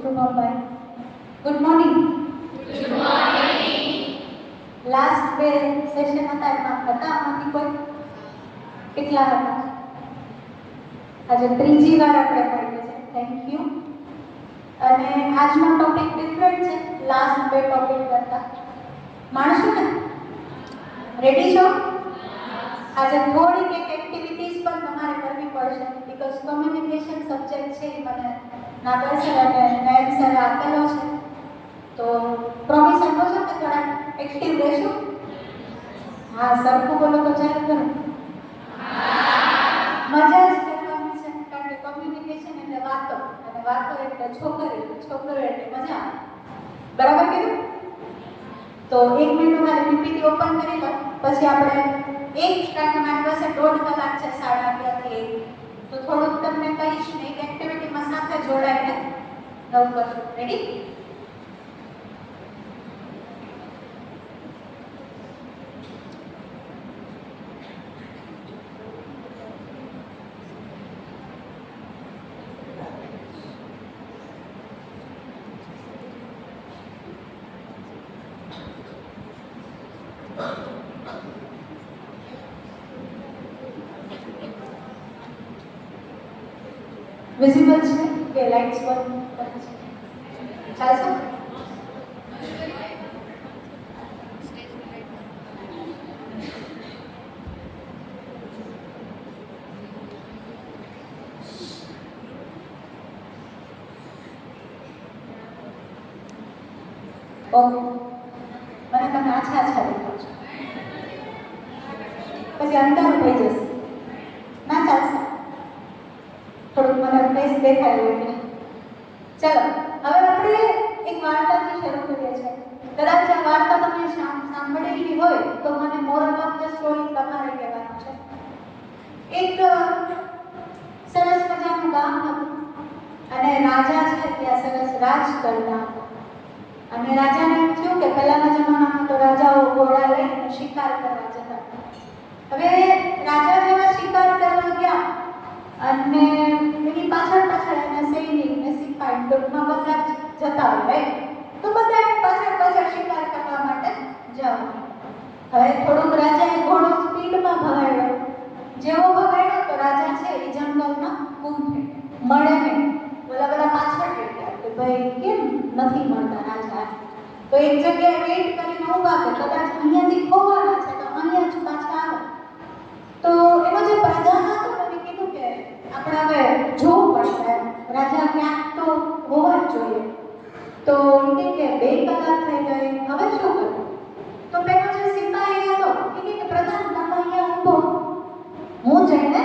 શુભમભાઈ. Good morning. Good morning. Last બે session હતા એમાં હતા આમાંથી કોઈ કેટલા હતા? આજે ત્રીજી વાર આપણે કરીએ છીએ. Thank you. અને આજનો ટોપિક ડિફરન્ટ છે લાસ્ટ બે ટોપિક કરતા. માણસો ને રેડી છો? આજે થોડીક એક એક્ટિવિટીઝ પણ તમારે કરવી પડશે બીકોઝ કોમ્યુનિકેશન સબ્જેક્ટ છે એ મને નાગર સર અને નયન સર આપેલો છે. તો પ્રોમિસ આપો છો કે થોડા એક્ટિવ રહેશો? હા, સરખું બોલો તો ચાલુ કરો. મજા જ કરવાની છે કારણ કે કોમ્યુનિકેશન એટલે વાતો અને વાતો એટલે છોકરો એટલે મજા આવે. બરાબર કીધું? તો 1 મિનિટ મારે પીપીટી ઓપન કરી લો પછી આપણે એક કારણ મારી પાસે 1.5 કલાક છે 11:30 થી 1 તો થોડુંક તમને કહીશ ને એક એક્ટિવિટીમાં સાથે જોડાઈને નવું કરશું. રેડી? વિઝિબલ છે કે લાઇટ્સ બંધ કરે છે? ચાલશે? ઓકે, મને તમે આછા દેખાવ છો પછી અંધારું થઈ જશે. ના ચાલશે? થોડુંક મને ફેસ દેખાય એટલે ચાલો હવે આપણે એક વાર્તાથી શરૂ કરીએ છીએ. કદાચ આ વાર્તા તમે સાંભળેલી હોય તો મને મોરલ ઓફ ધ સ્ટોરી તમારે કહેવાનું છે. એક સરસ મજાનું ગામ હતું અને રાજા છે ત્યાં સરસ રાજ કરતા હતા. અને રાજાને એમ થયું કે પહેલાના જમાનામાં તો રાજાઓ ઘોડા લઈને શિકાર કરવા જતા. હવે રાજા જેવા શિકાર કરવા ગયા અને એની પાછળ એને સૈનિક ને સિપાહી ટૂંકમાં બધા જતા હોય તો બધા એની પાછળ શિકાર કરવા માટે જાવ. હવે થોડુંક રાજાએ ઘોડો સ્પીડમાં ભગાડ્યો. જેવો ભગાડ્યો તો રાજા છે એ જંગલમાં ગુમ થઈ ગયા, મળે નહીં. બધા પાછળ રહી ગયા કે ભાઈ કેમ નથી મળતા રાજા. તો એક જગ્યાએ વેઇટ કરીને ઊભા કે કદાચ અહીંયાથી ખોવાના છે તો અહીંયા જ પાછા આવે. તો એનો જે પ્રધાન હતો એને કીધું કે આપણે હવે જોવું પડશે, રાજા ક્યાંક તો હોવા જ જોઈએ. તો કે 2 કલાક થઈ ગઈ, હવે શું કરવું? તો પેલો જે સિપાહી હતો એ કે પ્રધાન તમે અહીંયા ઊભો, હું જઈને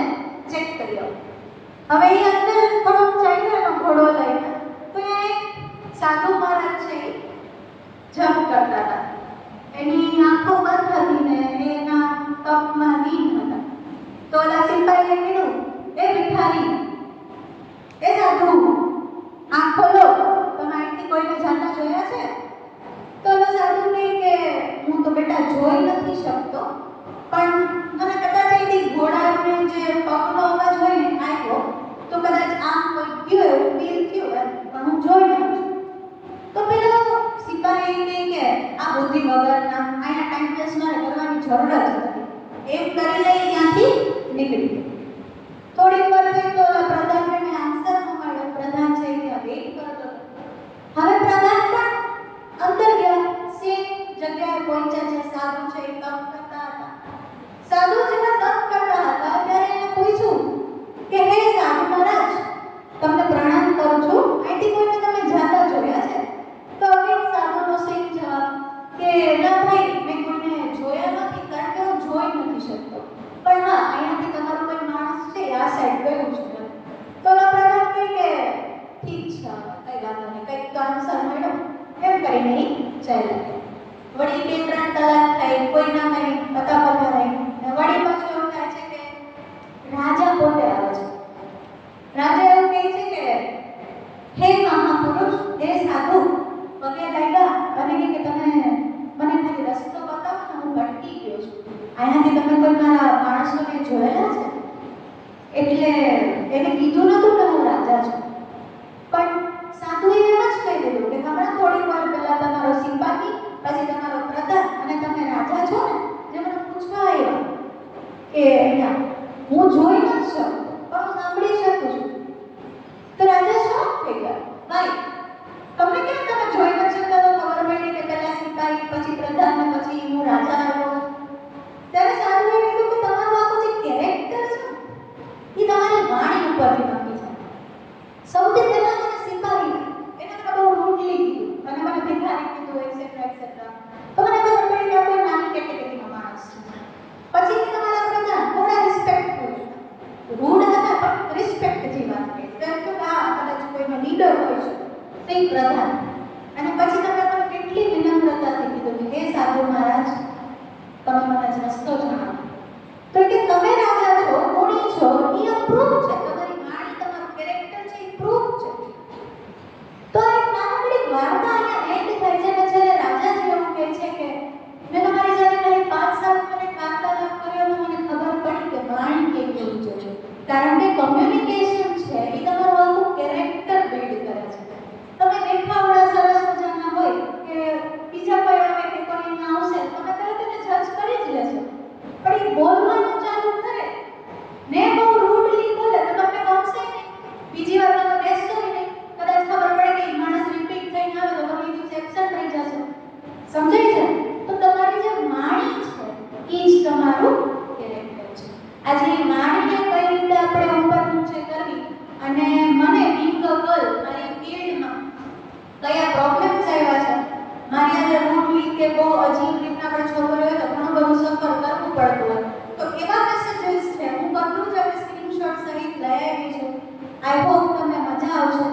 ચેક કરી આવું. હવે એ અંદર થોડોક ચાલ્યો એનો ઘોડો લઈને તો એ સાધુ મહારાજ છે જપ કરતા હતા. એની આંખો બંધ હતી ને એના તપમાં લીન હતા. તો ઓલા સિપાહીએ કીધું, એ ભિખારી, એ સાધુ, આંખ ખોલો, તમે અહીંથી કોઈને જાતા જોયા છે? તો ઓલા સાધુ કહે કે હું તો બેટા જોઈ નથી શકતો, પણ મને કદાચ અહીંથી ઘોડાને જે પગનો અવાજ હોય ને આવ્યો તો કદાચ આમ કોઈ ગયો એવું ફીલ થયું પણ હું જોઈ લઉં છું. તો પેલો સિપાહી કહે કે આ બુદ્ધિ વગરના અહીંયા ટાઈમ વેસ્ટ મારે કરવાની જરૂર જ નથી. એમ કરીને ત્યાંથી નીકળી ગયો. થોડીક વાર થઈ તો ઓલા પ્રધાનને આન્સર ન મળ્યો. પ્રધાન છે ત્યાં વેઇટ કરતો. હવે પ્રધાન પણ અંદર ગયા, સેમ જગ્યાએ પહોંચ્યા છે. સાધુ છે એ તપ કરતા હતા. સાધુ જેવા તપ કરતા હતા ત્યારે એને પૂછ્યું કે હે સાધુ મહારાજ, તમને પ્રણામ કરું છું, અહીંથી કોઈને તમે જાતા જોયા છે? તો હવે સાધુનો સેમ જવાબ કે ના ભાઈ, મેં કોઈને જોયા નથી કારણ કે હું જોઈ નથી શકતો, પણ હા અહીંયાથી તમારો કોઈ માણસ છે આ સાઈડ ગયું છે. તો પ્રધાન કહે કે ઠીક છે, કઈ વાંધો નહીં, કંઈક તો આન્સર મળ્યો. એમ કરીને એ ચાલ્યા ગયા. વળી 2-3 કલાક થઈ, કોઈ ના કંઈ પતા નહીં. વળી પાછું એવું થાય છે કે રાજા પોતે આવે છે. રાજા એવું કહે છે કે હે મહાપુરુષ, હે સાધુ, પગે લાગ્યા અને કે તમે મને ખાલી રસ્તો બતાવો ને, હું ભટકી ગયો છું. અહીંયાથી તમે કોઈ મારા માણસોને જોયેલા છે? એટલે એને કીધું નતું કે હું રાજા છું, પણ સાધુએ એમ જ તે પ્રધાન. અને પછી તમે પણ કેટલી વિનમ્રતાથી કીધું કે હે સાધુ મહારાજ, તમે મને જ રસ્તો જણાવો. તો કે તમે રાજા છો, ગુણી છો, એ પ્રૂફ છે. તમારી વાણી, તમારું કેરેક્ટર છે, એ પ્રૂફ છે. તો એક નાનકડી વાર્તા અહીંયા એન્ડ થાય છે અને જ્યારે રાજાજી એવું કહે છે કે મેં તમારી સાથે ખાલી 5 સાલ મને વાર્તાલાપ કર્યો અને મને ખબર પડી કે વાણી કેવી હોવી જોઈએ. કારણ કે કમ્યુનિકેશન છે એ તમારું આખું કેરેક્ટર બિલ્ડ કરે છે. તમે દેખાવડા સરસ મજાના હોય કે બીજા કોઈ આવે કે કોઈ અહીંયા આવશે તમે તરત એને જજ કરી જ લેશો. પણ એ બોલવાનું ચાલુ કરે ને બહુ રૂડલી બોલે તો તમને ગમશે નહીં. બીજી વાર તમે બેસશો નહીં. કદાચ ખબર પડે કે માણસ રિપીટ થઈને આવે તો તમે એ દિવસે એબ્સન્ટ થઈ જશો. સમજાય છે? તો તમારી જે વાણી છે એ જ તમારું કેરેક્ટર છે. આજે એ વાણીને કઈ રીતે આપણે ઉપર નીચે કરવી અને મને બીંગ અ ગર્લ મારી ફિલ્ડમાં કયા પ્રોબ્લેમ્સ આવ્યા છે, મારી આજે રૂડલી કે બહુ અજીબ રીતના આપણે છોકરીઓ હોય તો ઘણું બધું સફર કરવું પડતું હોય, તો એવા મેસેજીસ છે હું બધું જ હવે સ્ક્રીનશોટ સહિત લઈ આવી છું. આઈ હોપ તમને મજા આવશે.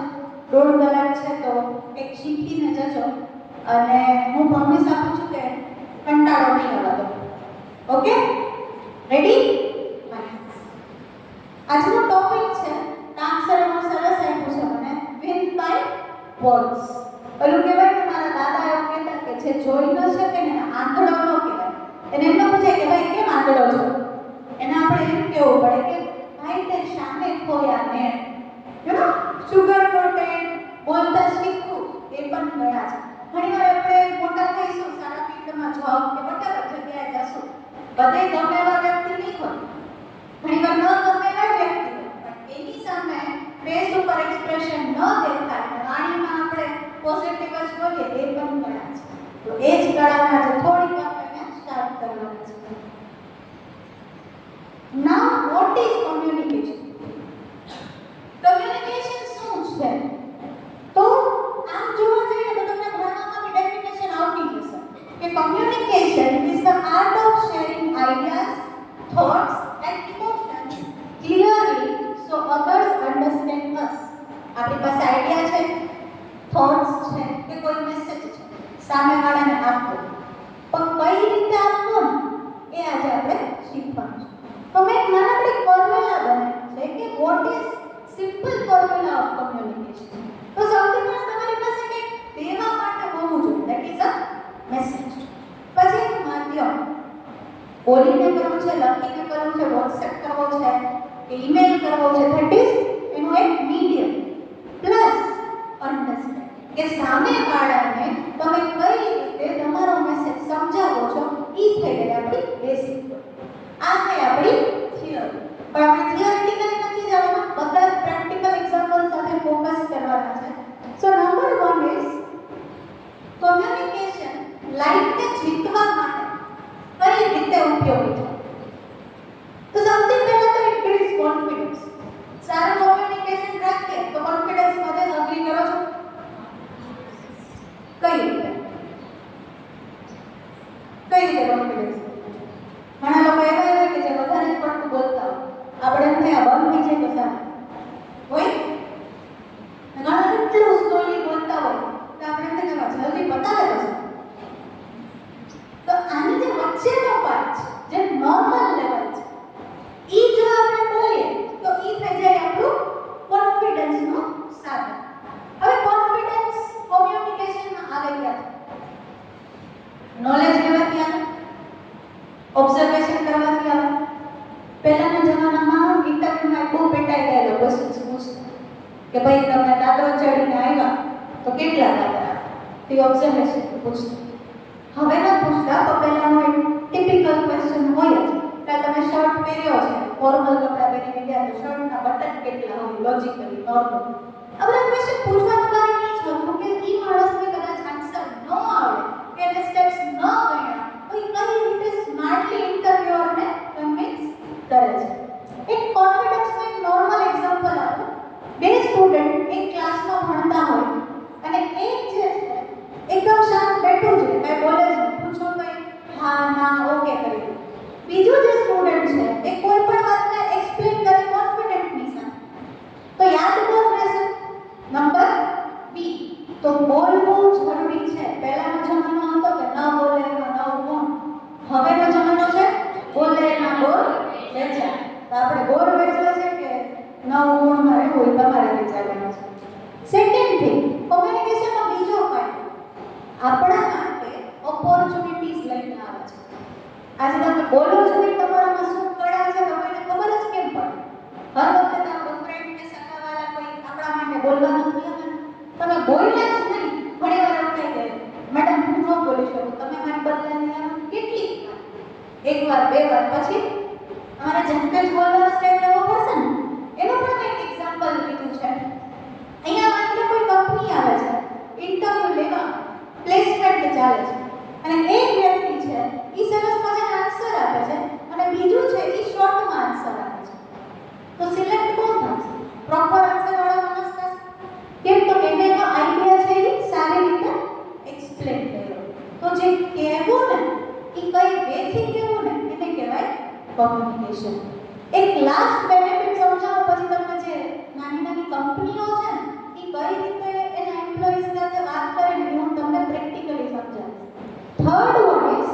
1.5 કલાક છે તો એક શીખીને જજો અને હું પ્રોમિસ આપું છું કે કંટાળો નહીં આવવા દો. Okay, ready? આજનો ટોપિક છે કામ સરસ આપ્યું છે મને, વિન બાય વર્ડ્સ. પેલું કહેવાય કે મારા દાદા એવું કહેતા કે જે જોઈ ન શકે ને આંધળો ન કહેવાય. એને એમ ન પૂછે કે ભાઈ કેમ આંધળો છો, એને આપણે એમ કહેવું પડે કે ભાઈ તે સામે ખોયા ને. યુ નો, સુગર કોટેડ બોલતા શીખવું એ પણ ઘણા છે. ઘણીવાર આપણે મોટા થઈશું, સારા ફિલ્ડમાં જોબ કે whatever જગ્યાએ જશું, બધે ગમે એવા વ્યક્તિ નહીં હોય, ઘણીવાર ન ગમે એવા વ્યક્તિ હોય, પણ એની સામે ફેસ ઉપર એક્સપ્રેશન ન દેખાય, વાણીમાં આપણે પોઝિટિવ જ બોલીએ એ પણ કળા છે. તો એ જ કળાના આજે થોડીક આપણે સ્ટાર્ટ કરવાના છે. નાઉ વોટ ઇઝ કમ્યુનિકેશન? કમ્યુનિકેશન શું છે? તો આમ જોવા જઈએ તો તમને ઘણામાંથી ડેફિનેશન આવતી જશે કે communication is the art of sharing ideas, thoughts and emotions clearly so others understand us. આપણી પાસે આઈડિયા છે, થોટ્સ છે કે કોઈ મેસેજ છે, સામેવાળાને આપવો, પણ કઈ રીતે આપવો એ આજે આપણે શીખવાનું છે. તો મેં એક નાનકડી ફોર્મ્યુલા બનાવી છે કે what is simple formula of communication. તો સૌથી પહેલા તમારી પાસે કંઈક દેવા માટે હોવું જોઈએ, ધેટ ઇઝ અ મેસેજ. પછી એક માધ્યમ, બોલીને કરવું છે, લખીને કરવું છે, વોટ્સએપ કરવો છે કે ઈમેલ કરવો છે, ધેટ ઇઝ એનો એક મીડિયમ. પ્લસ અન્ડરસ્ટેન્ડ કે સામેવાળાને તમે કઈ રીતે તમારો મેસેજ સમજાવો છો, એ થઈ ગઈ આપણી બેસિક. આ થઈ આપણી થિયરી. પણ આપણે થિયરિટિકલી નથી જવાનું, બધા જ પ્રેક્ટિકલ એક્ઝામ્પલ સાથે ફોકસ કરવાના છે. સો નંબર 1 ઇઝ કમ્યુનિકેશન લાઈફને જીતવા માટે કઈ રીતે ઉપયોગી છે? તો સૌથી પહેલા તો ઇટ બિલ્ડ્સ કોન્ફિડન્સ. સારું કમ્યુનિકેશન રાખીએ તો કોન્ફિડન્સ વધે. અગ્રી કરો છો? કઈ રીતે કોન્ફિડન્સ? ઘણા લોકો એવા હોય કે જે વધારે જ પડતું બોલતા હોય, આપણે એમ થાય બંધ થઈ જાય તો સારું હોય. ઘણા એટલું સ્લોલી બોલતા હોય તો આપણે એમ થાય કે જલ્દી પતાવે તો સારું. તો આની જે વચ્ચેનો પાર્ટ છે, જે નોર્મલ લેવલ છે, ઈ જો આપણે બોલીએ તો ઈ થઈ જાય આપણું કોન્ફિડન્સનું સાધન. હવે કોન્ફિડન્સ કોમ્યુનિકેશનમાં આવે ક્યાંથી? નોલેજ લેવાથી આવે, ઓબ્ઝર્વેશન કરવાથી આવે. પહેલાના જમાનામાં ઇન્ટરવ્યુમાં બહુ પેટાઈ ગયેલો ક્વેશ્ચન પૂછતા કે ભાઈ તમે દાદરો ચડીને આવ્યા તો કેટલા દાદરા, તે ઓબ્ઝર્વેશન પૂછતા. હવે ના પૂછતા, પણ પહેલાનો એક ટિપિકલ ક્વેશ્ચન હોય જ કે તમે શર્ટ પહેર્યો છે, ફોર્મલ કપડાં પહેરીને ગયા તો શર્ટના બટન કેટલા હોય, લોજિકલી નોર્મલ. આ બધા ક્વેશ્ચન પૂછવાનું કારણ એ જ હતું કે એ માણસને કદાચ આન્સર ન આવડે કે એને સ્ટેપ્સ ન ગણ્યા તો એ કઈ રીતે સ્માર્ટલી ઇન્ટરવ્યુઅરને કન્વિન્સ કરે છે. એક કોન્ફિડન્સનું એક નોર્મલ એક્ઝામ્પલ આપું. 2 સ્ટુડન્ટ એક ક્લાસમાં ભણતા હોય અને એક જે છે એકદમ શાંત બેઠું છે, કઈ બોલે છે, પૂછો કઈ હા ના ઓકે કરી દે. બીજું જે સ્ટુડન્ટ છે એ કોઈ પણ વાતને એક્સપ્લેન કરે કોન્ફિડન્ટની સાથે. તો યાદ કોણ રહેશે? નંબર તો બોલવું જરૂરી છે. પહેલાનો જમાનો હતો કે ન બોલે તો ન ગુણ. હવેનો જમાનો છે બોલે ના બોલ વેચા. તો આપણે બોલ વેચવા છે કે નવ ગુણમાં રહેવું એ તમારે વિચારવાનું છે. સેકન્ડ થિંગ, કોમ્યુનિકેશનનો બીજો ફાયદો આપણા માટે ઓપોર્ચ્યુનિટીઝ લઈને આવે છે. આજે તમે બોલો છો કે તમારામાં શું કળા છે તમને ખબર જ કેમ પડે? હર વખતે તમારો ફ્રેન્ડ કે સગાવાળા કોઈ આપણા માટે બોલવાનું નથી આવે. તમે બોલ્યા જ નહીં. ઘણી વાર એવું થાય કે મેડમ હું ન બોલી શકું, તમે મારી બદલે નહીં આવે. કેટલી એક વાર બે વાર પછી અમારે જેમ કે જ બોલવાનો સ્ટેપ લેવો પડશે ને. એનું પણ મેં એક એક્ઝામ્પલ લીધું છે. અહીંયા માની લો કોઈ કંપની આવે છે, ઇન્ટરવ્યુ લેવા પ્લેસમેન્ટ ચાલે છે અને એક વ્યક્તિ છે એ સરસ મજાનો આન્સર આપે છે અને બીજું છે એ શોર્ટમાં આન્સર આપે છે. તો સિલેક્ટ કોણ થશે? પ્રોપર આન્સર વાળો માણસ થશે. કેમ? તો એને એનો આઈડિયા છે એ સારી રીતે એક્સપ્લેન કર્યો. તો જે કહેવું ને એ કઈ વેથી કહેવું ને એને કહેવાય કોમ્યુનિકેશન. એક લાસ્ટ બેનિફિટ સમજાવો પછી તમને જે નાની નાની કંપનીઓ છે ને એ કઈ રીતે એના એમ્પ્લોઈઝ સાથે વાત કરીને હું તમને પ્રેક્ટિકલી સમજાવીશ. થર્ડ વન ઇઝ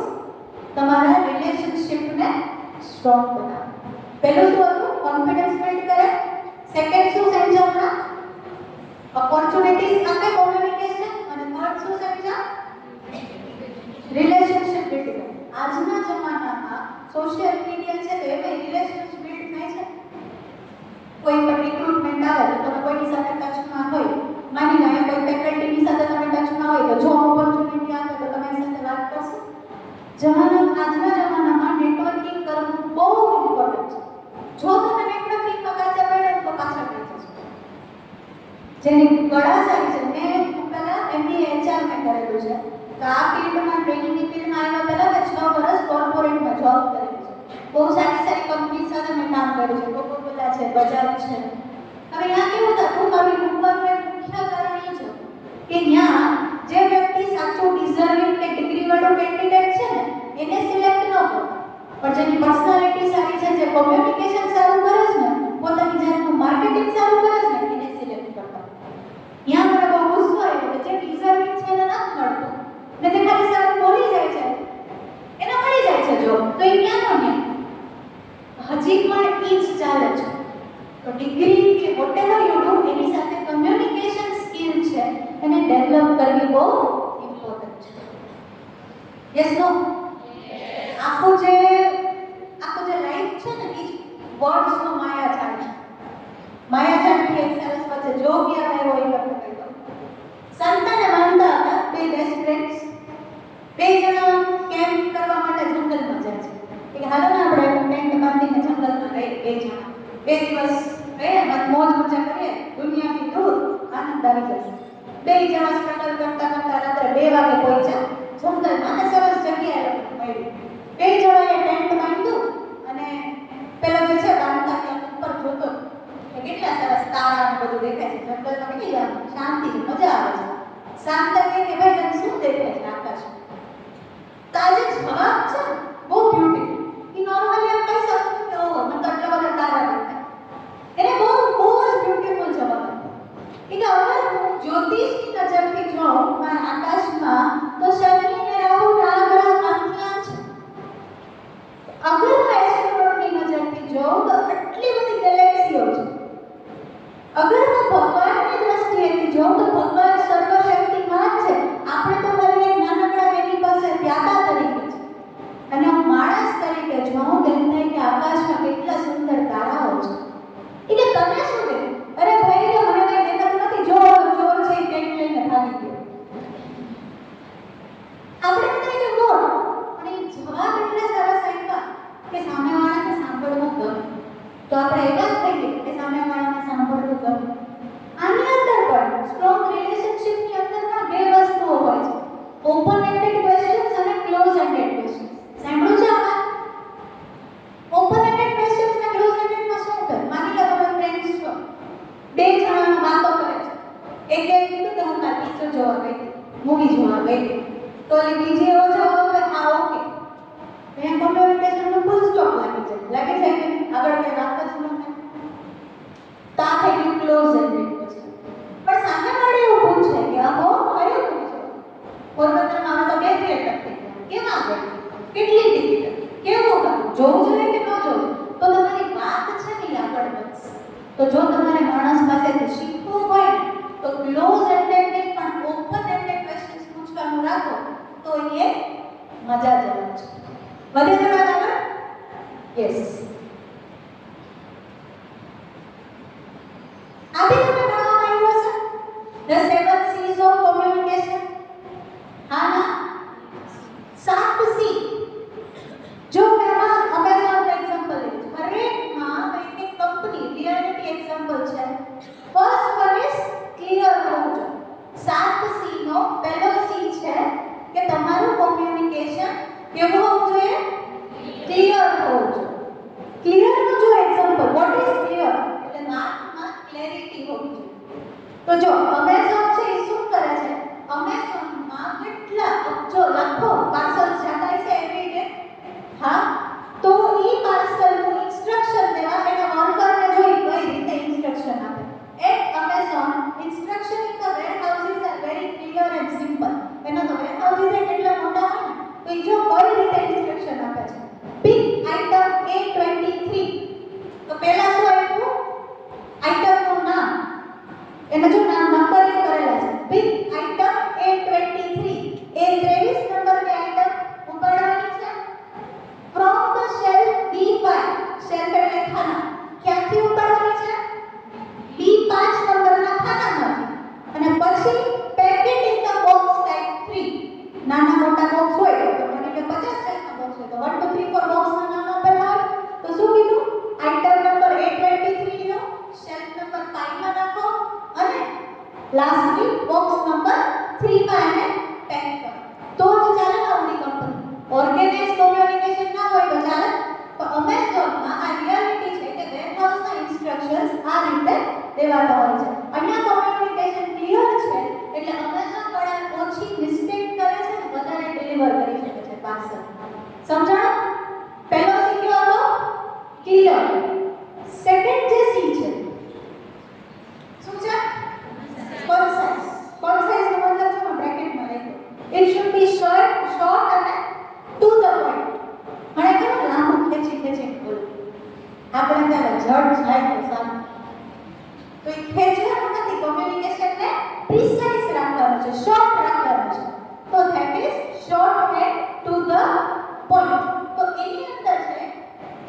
તમારા રિલેશનશિપને સ્ટ્રોંગ બનાવો. પહેલું શું હતું? કોન્ફિડન્સ બિલ્ડ કરે. સેકન્ડ શું સમજાવ હમણાં? ઓપોર્ચ્યુનિટીઝ આપે કોમ્યુનિકેશન. અને થર્ડ શું સમજાવ? રિલેશનશિપ બિલ્ડ કરે. આજના જમાનામાં સોશિયલ મીડિયા છે તો એમાં રિલેશનશિપ બિલ્ડ થાય છે. કોઈ પણ રિક્રુટમેન્ટ આવે તો તમે કોઈની સાથે ટચમાં હોય, માની લો કોઈ ફેકલ્ટીની સાથે તમે ટચમાં હોય તો જોબ ઓપોર્ચ્યુનિટી આવે તો તમે એની સાથે વાત કરશો. આજના જમાનામાં નેટવર્કિંગ કરવું બહુ ઇમ્પોર્ટન્ટ છે. જો તમે નેટવર્કિંગમાં કાચા પડે તો પાછળ રહી જશો. જેની કળા સારી છે, મેં પહેલા MBA HR મેં કરેલું છે. તો આ ફિલ્ડમાં ટ્રેનિંગની ફિલ્ડમાં આવ્યા પહેલા મેં 6 વર્ષ કોર્પોરેટમાં જોબ કરેલી છે. બહુ સારી કંપની સાથે મેં કામ કર્યું છે. કોકોકોલા છે, બજાજ છે. હવે ત્યાં કેવું થતું, મારી ડૂબવાનું એક મુખ્ય કારણ એ છે કે ત્યાં જે વ્યક્તિ સાચું ડિઝર્વિંગ કે ડિગ્રી વાળો કેન્ડિડેટ છે ને એને સિલેક્ટ ન કરો, પણ જેની પર્સનાલિટી સારી છે, જે કોમ્યુનિકેશન સારું કરે છે ને, પોતાની જાતનું માર્કેટિંગ સારું કરે છે ને એને સિલેક્ટ કરતા. ત્યાં મને બહુ ગુસ્સો આવ્યો કે જે ડિઝર્વિંગ છે એને નથી મળતું ને જે ખાલી સારું બોલી જાય છે એને મળી જાય છે જોબ. તો એ ક્યાંનો ન્યાય? હજી પણ એ જ ચાલે છે. તો ડિગ્રી કે વોટેવર યુ ડુ એની સાથે કમ્યુનિકેશન સ્કિલ છે એને ડેવલપ કરવી બહુ ઇમ્પોર્ટન્ટ છે. Yes no? આખું જે લાઈફ છે ને એ જ વર્ડ્સનો માયાજાળ છે. માયાજાળથી એક સરસ વચ્ચે જોગ યાદ આવ્યો એ તમને કહી દઉં. સંત અને માનતા હતા, બે બેસ્ટ ફ્રેન્ડ્સ. બે જણા કેમ્પ કરવા માટે જંગલમાં જાય છે. કે હાલો ને આપણે ટેન્ટ બાંધીને જંગલમાં રહીએ બે જણા. 2 દિવસ રહીએ, મોજ મજા કરીએ, દુનિયાથી દૂર આનંદ આવી જશે. બે જણા સ્ટ્રગલ કરતા કરતા રાત્રે 2 વાગે પહોંચ્યા જંગલમાં અને સરસ જગ્યાએ મળી. બે જણાએ ટેન્ટ બાંધ્યું અને પેલો જે છે બાંધતા ત્યાં ઉપર જોતો કે કેટલા સરસ તારા ને બધું દેખાય છે. જંગલમાં કેટલી આમ શાંતિ મજા આવે છે. શાંત થઈને કે ભાઈ તને શું દેખાય છે આકાશમાં? તો આ જે જવાબ છે બહુ બ્યુટીફુલ. એ નોર્મલી આમ કહી શકું કે ઓહો મને તો આટલા બધા તારા દેખાય. એને બહુ જ બ્યુટીફુલ જવાબ આપ્યો. કે અગર હું જ્યોતિષની નજરથી જોઉં મારા આકાશમાં તો શનિ અને રાહુ નાના ગ્રહ આંખી આમ છે. અગર હું એસ્ટ્રોનોટની નજરથી જોઉં તો આટલી બધી ગેલેક્સીઓ છે. અગર હું ભગવાનની દ્રષ્ટિએથી જોઉં તો ભગવાન સર્વશક્તિમાન છે. આપણે તો ખાલી એક નાનકડા બેની પાસે પ્યાદા તરીકે છે. અને હું માણસ તરીકે જોઉં તેમ થાય કે આકાશમાં કેટલા સુંદર તારાઓ છે. એટલે તમે શું કહે? અરે ભાઈ કે મને કઈ દેખાતું નથી, જો ચોર છે ટેન્ટ લઈને ભાગી ગયો. આપણે કહીએ કે ગોળ, પણ એ જવાબ એટલે સરસ આપ્યા કે સામેવાળાને સાંભળવું ગમે. તો આપણે એવા જ કહીએ કે સામેવાળાને સાંભળવું ગમે. આની અંદર પણ સ્ટ્રોંગ રિલેશનશિપની અંદર પણ 2 વસ્તુઓ હોય છે, ઓપન એન્ડેડ ક્વેશ્ચન્સ અને ક્લોઝ એન્ડેડ ક્વેશ્ચન્સ. સાંભળ્યું છે આ? ઓપન એન્ડેડ ક્વેશ્ચન્સ અને ક્લોઝ એન્ડેડમાં શું છે? માની લો તમે ફ્રેન્ડ્સ છો, 2 જણા વાતો કરે છે. એકે કીધું કે હું કાલ પિક્ચર જોવા ગઈ હતી, મૂવી જોવા ગઈ હતી. તો ઓલી બીજી એવો જવાબ આપે હા ઓકે. એમ કમ્યુનિકેશનનો ફૂલ સ્ટોપ લાગી જાય. લાગે છે કે આગળ કઈ વાત જ ન થાય. તો આ થઈ ગયું ક્લોઝ એન્ડેડ ક્વેશ્ચન. પણ સામેવાળો એવું પૂછે કે અહો યસ. આ બી તમને ભણવામાં આવ્યું હશે. The 7 C's of communication. હા ના 7 C. જો મેં Amazon એક્ઝામ્પલ લીધું. હરેકમાં એક કંપની રિયાલિટી એક્ઝામ્પલ છે. ફર્સ્ટ વન ઇઝ ક્લિયર હોવું જોઈએ. 7 C નો પહેલો C છે કે તમારું કોમ્યુનિકેશન કેવું હોવું જોઈએ? ક્લિયર હોવું જોઈએ. ક્લિયર નો જો એક્ઝામ્પલ વોટ ઇઝ ક્લિયર એટલે વાતમાં ક્લેરિટી હોવી જોઈએ. તો જો Amazon છે એ શું કરે છે? Amazonમાં કેટલા અબજો લાખો પાર્સલ્સ જતા છે એવરી ડે. હા, તો ઈ પાર્સલનું ઇન્સ્ટ્રક્શન દેવા એના વર્કરને જોઈ કઈ રીતે ઇન્સ્ટ્રક્શન આપે. At Amazon, instruction in the warehouses are very clear and simple. એના તો warehouses કેટલા મોટા હોય ને તો ઈ જો કઈ રીતે ઇન્સ્ટ્રક્શન આપે છે. Pick item A23. તો પહેલા શું આપ્યું? આઇટમનું નામ. એનો જો નામ નંબરિંગ કરેલા છે. Pick item A23. A23 નંબરની આઇટમ ઉપાડવાની છે. From the shelf B5. shelf એટલે ખાના. ક્યાંથી ઉપાડવાની છે? B5 નંબરના ખાનામાંથી. અને પછી pack it in the box type 3. નાના મોટા બોક્સ હોય તો મને કે 50 ટાઈપના બોક્સ હોય તો 1 2 3 4 બોક્સના નામ આપેલા હોય તો શું કીધું? આઇટમ નંબર A23 લો, શેલ્ફ નંબર 5 માં નાખો અને લાસ્ટલી બોક્સ નંબર 3 માં એને પેક કરો. તો જ ચાલે ને આપણી કંપની. ઓર્ગેનાઇઝ કોમ્યુનિકેશન ના હોય તો ચાલે. તો Amazonમાં આ રિયાલિટી છે કે વેરહાઉસના ઇન્સ્ટ્રક્શન્સ આ રીતે દેવાતા હોય છે. અહીંયા કોમ્યુનિકેશન ક્લિયર છે એટલે Amazon વાળા ઓછી મિસ્ટેક કરે છે ને વધારે ડિલિવર કરી શકે છે પાર્સલ. સમજાણો? પહેલો સી કયો હતો? ક્લિયર. સેકન્ડ જે સી છે શું છે? કોન્સાઇઝ. કોન્સાઇઝ નો મતલબ છે મેં બ્રેકેટમાં લખ્યું. It should be short અને to the point. મને કેવું લાંબુ ખેંચી બોલ. આપણે ત્યાં જડ જાય તો સારું. તો એ ખેંચવાનું નથી. કોમ્યુનિકેશનને પ્રિસાઇઝ રાખવાનું છે, શોર્ટ રાખવાનું છે. તો that is short and to the point. તો એની અંદર છે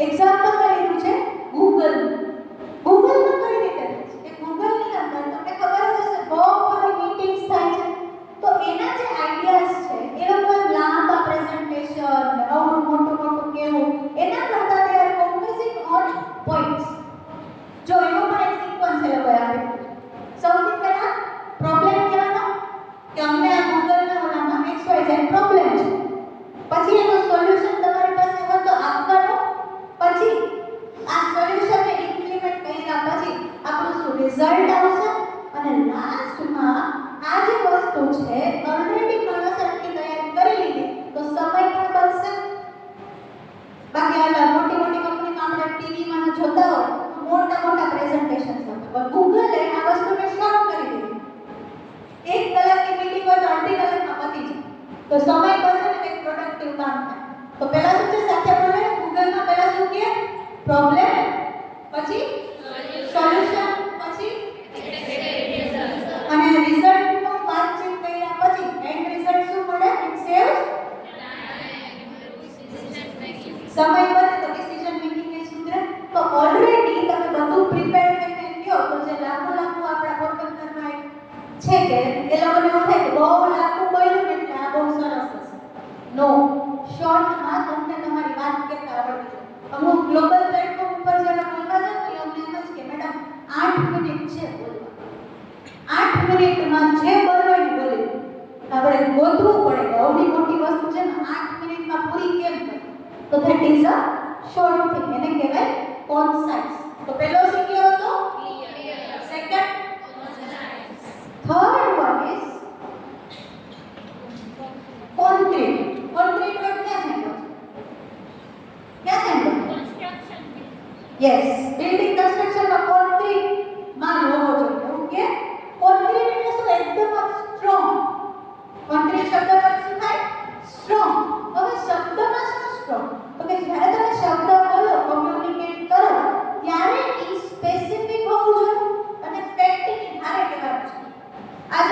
એક્ઝામ્પલમાં લીધું છે ગૂગલ. ગૂગલમાં કઈ રીતે થાય છે કે ગૂગલની અંદર તમને ખબર જ હશે બહુ બધી મીટિંગ્સ થાય છે. તો એના જે આઈડિયાઝ છે એ લોકો લાંબા પ્રેઝન્ટેશન આવડું મોટું કેવું એના કરતા they are focusing on points. જો એનો પણ એક સિક્વન્સ એ લોકોએ આપેલું છે. સૌથી પહેલા પ્રોબ્લેમ કહેવાનો કે અમને આ ગૂગલના ઓલામાં XYZ પ્રોબ્લેમ છે. પછી એનું સોલ્યુશન તમારી પાસે હોય તો આપવાનું. પછી આ સોલ્યુશનને ઇમ્પ્લિમેન્ટ કર્યા પછી આપણું શું રિઝલ્ટ આવશે. અને લાસ્ટમાં આ જે વસ્તુ છે ઓલરેડી માણસે આટલી તૈયારી કરી લીધી તો સમય પણ બચશે. બાકી આ મોટી કંપનીમાં આપણે ટીવીમાં જોતા હોય મોટા પ્રેઝન્ટેશન્સ આપે પણ ગૂગલે આ વસ્તુને શોર્ટ કરી દીધી. 1 કલાકની મીટિંગ હોય તો અડધી કલાકમાં પતી જાય. તો સમય બચે ને એક પ્રોડક્ટિવ કામ થાય. તો પહેલા શું છે સાથે બોલે ગૂગલમાં પહેલા શું કહે? પ્રોબ્લેમ, પછી સોલ્યુશન, પછી અને રિઝલ્ટનો વાતચીત કર્યા પછી એન્ડ રિઝલ્ટ શું મળે? ઇટ સેવ્સ સમય બચે તો ડિસિઝન મેકિંગ એ સુધરે. તો ઓલરેડી તમે બધું પ્રિપેર કરીને કહો તો જે લાંબુ આપણા પોરબંદરમાં છે કે એ લોકોને એવું થાય કે બહુ લાંબુ બોલ્યું ને એટલે આ બહુ સરસ હશે. નો, શોર્ટમાં તમને તમારી વાત કહેતા આવડવી જોઈએ. અમુક ગ્લોબલ પ્લેટફોર્મ ઉપર જ્યારે બોલવા જાવ તો અમને એમ જ કે મેડમ 8 મિનિટ છે બોલવા. 8 મિનિટમાં જે બોલવાની બોલી. આપણે ગોતવું પડે કે આવડી મોટી વસ્તુ છે ને 8 મિનિટમાં પૂરી કેમ થાય. તો that is a short thing. એને કહેવાય કોન્સાઇઝ. તો પહેલો શીખ્યો હતો clear. Second concise. Third one is concrete. Concrete word ક્યાં સાંભળ્યો છે? ક્યાં સાંભળ્યો? કન્સ્ટ્રક્શન. યસ, બિલ્ડિંગ કન્સ્ટ્રક્શનમાં કોન્ક્રીટ માં હોવો જોઈએ. ઓકે, કોન્ક્રીટ એટલે શું? એકદમ સ્ટ્રોંગ. કોન્ક્રીટ શબ્દનો શું થાય? સ્ટ્રોંગ. હવે શબ્દમાં શું સ્ટ્રોંગ? તો કે જ્યારે તમે શબ્દ બોલો કોમ્યુનિકેટ કરો ત્યારે ઈ સ્પેસિફિક હોવું જોઈએ અને ફેક્ટની હારે કહેવાનું છે. આ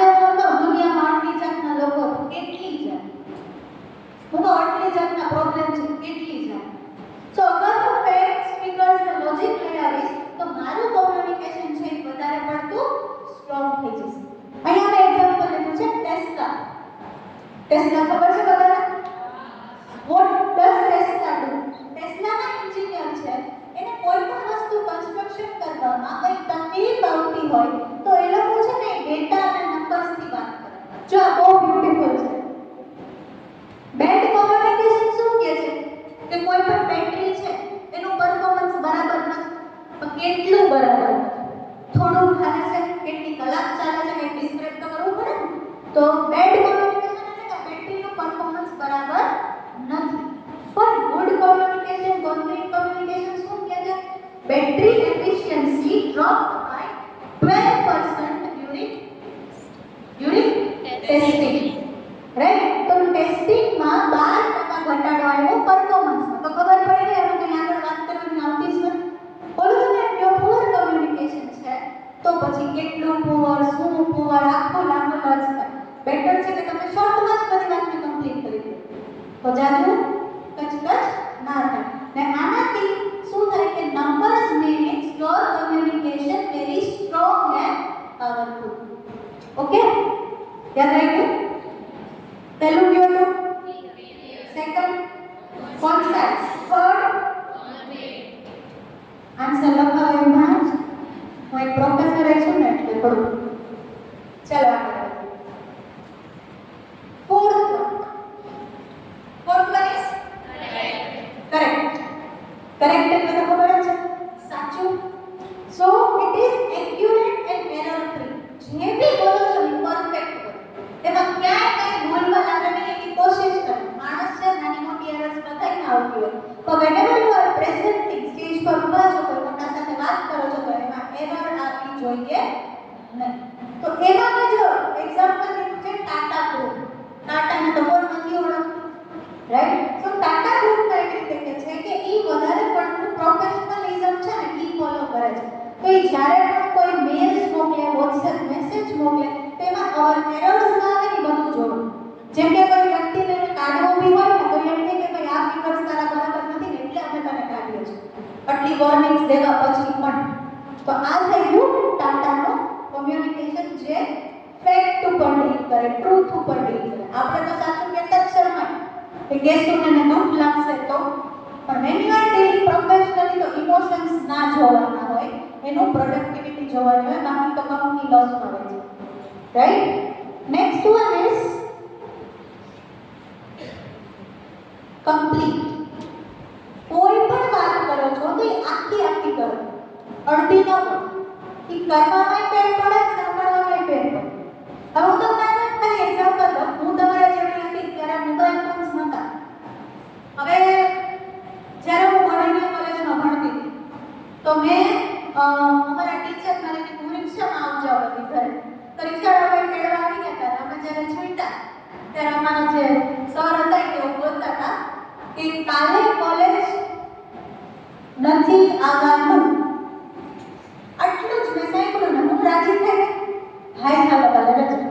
ટેસ્લા ખબર છે બધાને? What does Tesla do? ટેસ્લાના એન્જિનિયર છે, એને કોઈ પણ વસ્તુ કન્સ્ટ્રક્શન કરવામાં કંઈ તકલીફ આવતી હોય તો એ લોકો છે ને ડેટા અને નંબર્સથી વાત કરે. જો આ બહુ બ્યુટીફુલ છે. બેડ કોમ્યુનિકેશન શું કહે છે કે કોઈ પણ બેટરી છે એનું પરફોર્મન્સ બરાબર નથી, પણ કેટલું બરાબર નથી, થોડું હાલે છે, કેટલી કલાક ચાલે છે એ ડિસ્ક્રાઇબ તો કરવું પડે ને. તો બેડ કોમ્યુનિકેશન એટલે કે બેટરીનું પરફોર્મન્સ બરાબર નથી. પણ ગુડ કોમ્યુનિકેશન, કોન્ક્રીટ કોમ્યુનિકેશન શું કહે છે? Battery efficiency drop by 12% during testing. Right? તો ટેસ્ટિંગમાં 12% ઘટાડો આવ્યો પરફોર્મન્સમાં. તો ખબર પડી ગઈ આપણે કંઈ આગળ વાત કરવાની આવતી જ નથી. બોલો ને, જો પુઅર કોમ્યુનિકેશન છે તો પછી કેટલું પુઅર, શું પુઅર, આખું લાંબુ લર્જ થાય. બેટર છે કે તમે શોર્ટમાં જ બધી વાતને કમ્પ્લીટ કરી દો, તો જાજુ કચકચ ના થાય. ને આનાથી શું થાય કે numbers makes your communication very strong and powerful. Okay, યાદ રાખ્યું? પહેલું કયો તો સેકન્ડ કોન્સેપ્ટ, થર્ડ આન્સર લખાવો એમ ભણાવ છે. હું એક પ્રોફેસર છું ને એટલે થોડું. ચાલો આગળ. Fourth one is correct. Correct એટલે તો ખબર જ છે, સાચું. So it is accurate and error free. જે બી બોલો છો એ પરફેક્ટ બોલો, એમાં ક્યાંય કંઈ ભૂલમાં લાગે નહીં એની કોશિશ કરો. માણસ છે, નાની મોટી એરર્સ બધાને આવતી હોય, તો whenever you are presenting, stage પર ઊભા છો, કોઈ મોટા સાથે વાત કરો છો, તો એમાં એરર આવવી જોઈએ નહીં. તો એમાં મેં જો એક્ઝામ્પલ લીધું છે ટાટા ગ્રુપ. ટાટાને તો કોઈ નથી ઓળખતું, રાઈટ? તો ટાટા ગ્રુપમાં એવી રીતે કે છે કે એ વધારે પડતું પ્રોફેશનલિઝમ છે ને એ ફોલો કરે છે. તો એ જ્યારે પણ કોઈ મેલ્સ મોકલે, વોટ્સએપ મેસેજ મોકલે, તેમાં એરર્સ ના આવે ને બધું જોવું. જેમ કે કોઈ વ્યક્તિને કાઢવો બી હોય ને તો એમ કહે કે ભાઈ આ ફિગર્સ તારા બરાબર નથી ને એટલે અમે તને કાઢીએ છીએ, આટલી વોર્નિંગ્સ દેવા પછી પણ. તો આ થઈ ગયું ટાટાનો કોમ્યુનિકેશન, જે ફેક્ટ ઉપર ડીલ કરે, ટ્રુથ ઉપર ડીલ કરે. આપણે તો સાચું કહેતા જ શરમાય કે કહેશું ને દુઃખ લાગશે તો, પણ when you are dealing professionally તો ઇમોશન્સ ના જોવાના હોય, એનું પ્રોડક્ટિવિટી જોવાની હોય, બાકી તો કંપની લોસ મળે છે. Right? Next one is complete. કોઈ પણ વાત કરો છો તો એ આખી કરો, અડધી ન કરો. એ કરવામાં ફેર પડે, સાંભળવામાં ફેર પડે. હવે હું તમને ખાલી એક્ઝામ્પલ દઉં. હું તમારા જેવી હતી ત્યારે મોબાઈલ ફોન્સ નહોતા. હવે જ્યારે હું વડોદરા કોલેજમાં ભણતી હતી તો મેં અમારા ટીચર મારે હું રિક્ષામાં આવ જાવ હતી ઘરે. તો રિક્ષાવાળા તેડવા આવી ગયા હતા. અમે જ્યારે છૂટ્યા ત્યારે અમારા જે સર હતા એ એવું બોલતા હતા કે કાલે કોલેજ નથી આવવાનું. આટલું જ મેં સાંભળ્યું ને હું રાજી થઈ ગઈ. હાય ચાલો કાલે રજા.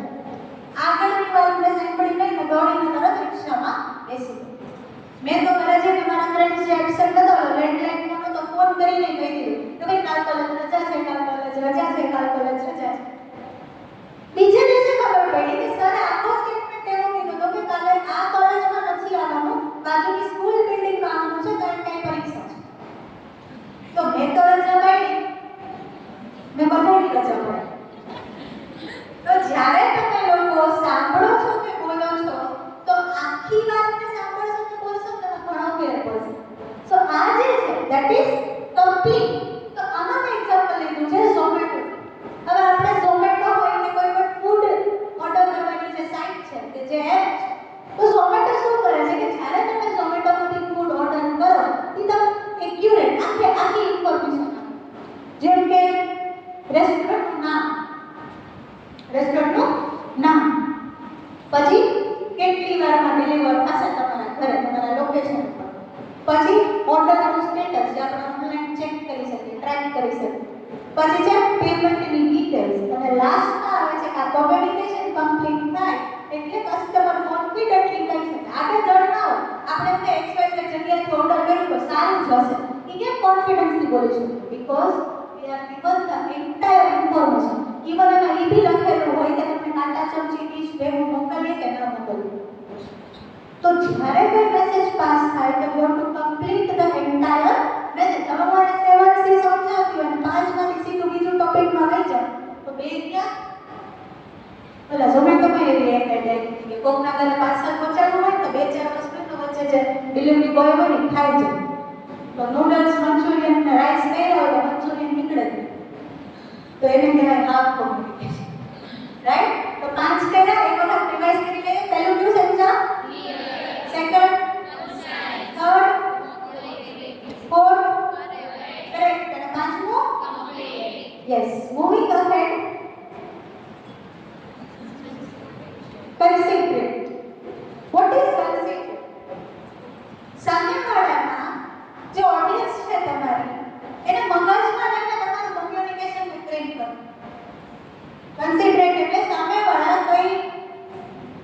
આગળની વાત મેં સાંભળી નહીં, મેં દોડીને તરત રિક્ષામાં બેસી ગઈ. મેં તો ઘરે જઈને મારા ફ્રેન્ડ્સ જે એબસેન્ટ હતા લેન્ડલાઇન ફોન તો ફોન કરીને કહી દીધું કે ભાઈ કાલ કોલેજ રજા છે, કાલ કોલેજ રજા છે, કાલ કોલેજ રજા છે. બીજે દિવસે ખબર પડી કે સર આખો સ્ટેટમેન્ટ એવું કીધું હતું કે કાલે આ કોલેજમાં નથી આવવાનું, બાજુની સ્કૂલ બિલ્ડિંગમાં આવવાનું છે, કારણ કે પરીક્ષા છે. તો મેં તો રજા પાડી, મેં બધાની રજા પાડી. તો જ્યારે તમે લોકો સાંભળો છો કે બોલો છો તો આખી વાતને સાંભળશો કે બોલશો તો ઘણો ફેર પડશે. સો આ જે છે ધેટ ઇઝ કમ્પ્લીટ. તો આમાં મેં એક્ઝામ્પલ લીધું છે ઝોમેટો. હવે આપણે ઝોમેટો હોય કે કોઈ પણ ફૂડ ઓર્ડર કરવાની જે સાઇટ છે કે જે એપ છે, તો ઝોમેટો શું કરે છે કે જ્યારે તમે ઝોમેટોમાંથી ફૂડ ઓર્ડર કરો એ તમે એક્યુરેટ આખી ઇન્ફોર્મેશન આપો. જેમ કે રેસ્ટોરન્ટનું નામ, પછી કેટલી વારમાં ડિલિવર થશે તમારા ઘરે, તમારા લોકેશન પર, પછી ઓર્ડરનું સ્ટેટસ જે આપણે ઓનલાઈન ચેક કરી શકીએ, ટ્રેક કરી શકીએ, પછી છે પેમેન્ટની ડિટેલ્સ, અને લાસ્ટમાં આવે છે કે આ કોમ્યુનિકેશન કમ્પ્લીટ થાય એટલે કસ્ટમર કોન્ફિડન્ટલી કહી શકે. આગળ જણ ના હોય, આપણે એમને XYZ જગ્યાએથી ઓર્ડર કર્યું તો સારું જ હશે, એ કેમ કોન્ફિડન્સથી બોલી શકે? Because we are given the entire information. Even એમાં એ બી લખેલું હોય કે તમે કાંટા ચમચી ડીશ ભેગું મોકલીએ કે ના મોકલીએ. તો જ્યારે કોઈ મેસેજ પાસ થાય તો you to complete the entire message. હવે મારે 7C સમજાવતી હોય અને 5 માંથી સીધું બીજું ટોપિકમાં લઈ જાવ તો બે ક્યાં? ઓલા ઝોમેટોમાં એવી એક એડ કે કોકના ઘરે પાર્સલ પહોંચાડવું હોય તો 2-4 વસ્તુ વચ્ચે જે ડિલિવરી બોય હોય ને ખાઈ જાય. તો નૂડલ્સ, મંચુરિયન ને રાઈસ કર્યા હોય તો મંચુરિયન નીકળે જ નહીં. તો એને કહેવાય હાફ કોમ્યુનિકેશન. રાઈટ? તો 5 કર્યા, એક વખત રિવાઇઝ કરી લઈએ. પહેલું કયું સમજા? Second, third, fourth, correct. અને પાંચમું yes. Moving ahead, concentrate. What is concentrate? સામેવાળાના જે ઓડિયન્સ છે તમારી એને મગજમાં લઈને તમારું કમ્યુનિકેશન ટ્રેન કરો. કન્સિડરેટ એટલે સામેવાળા કઈ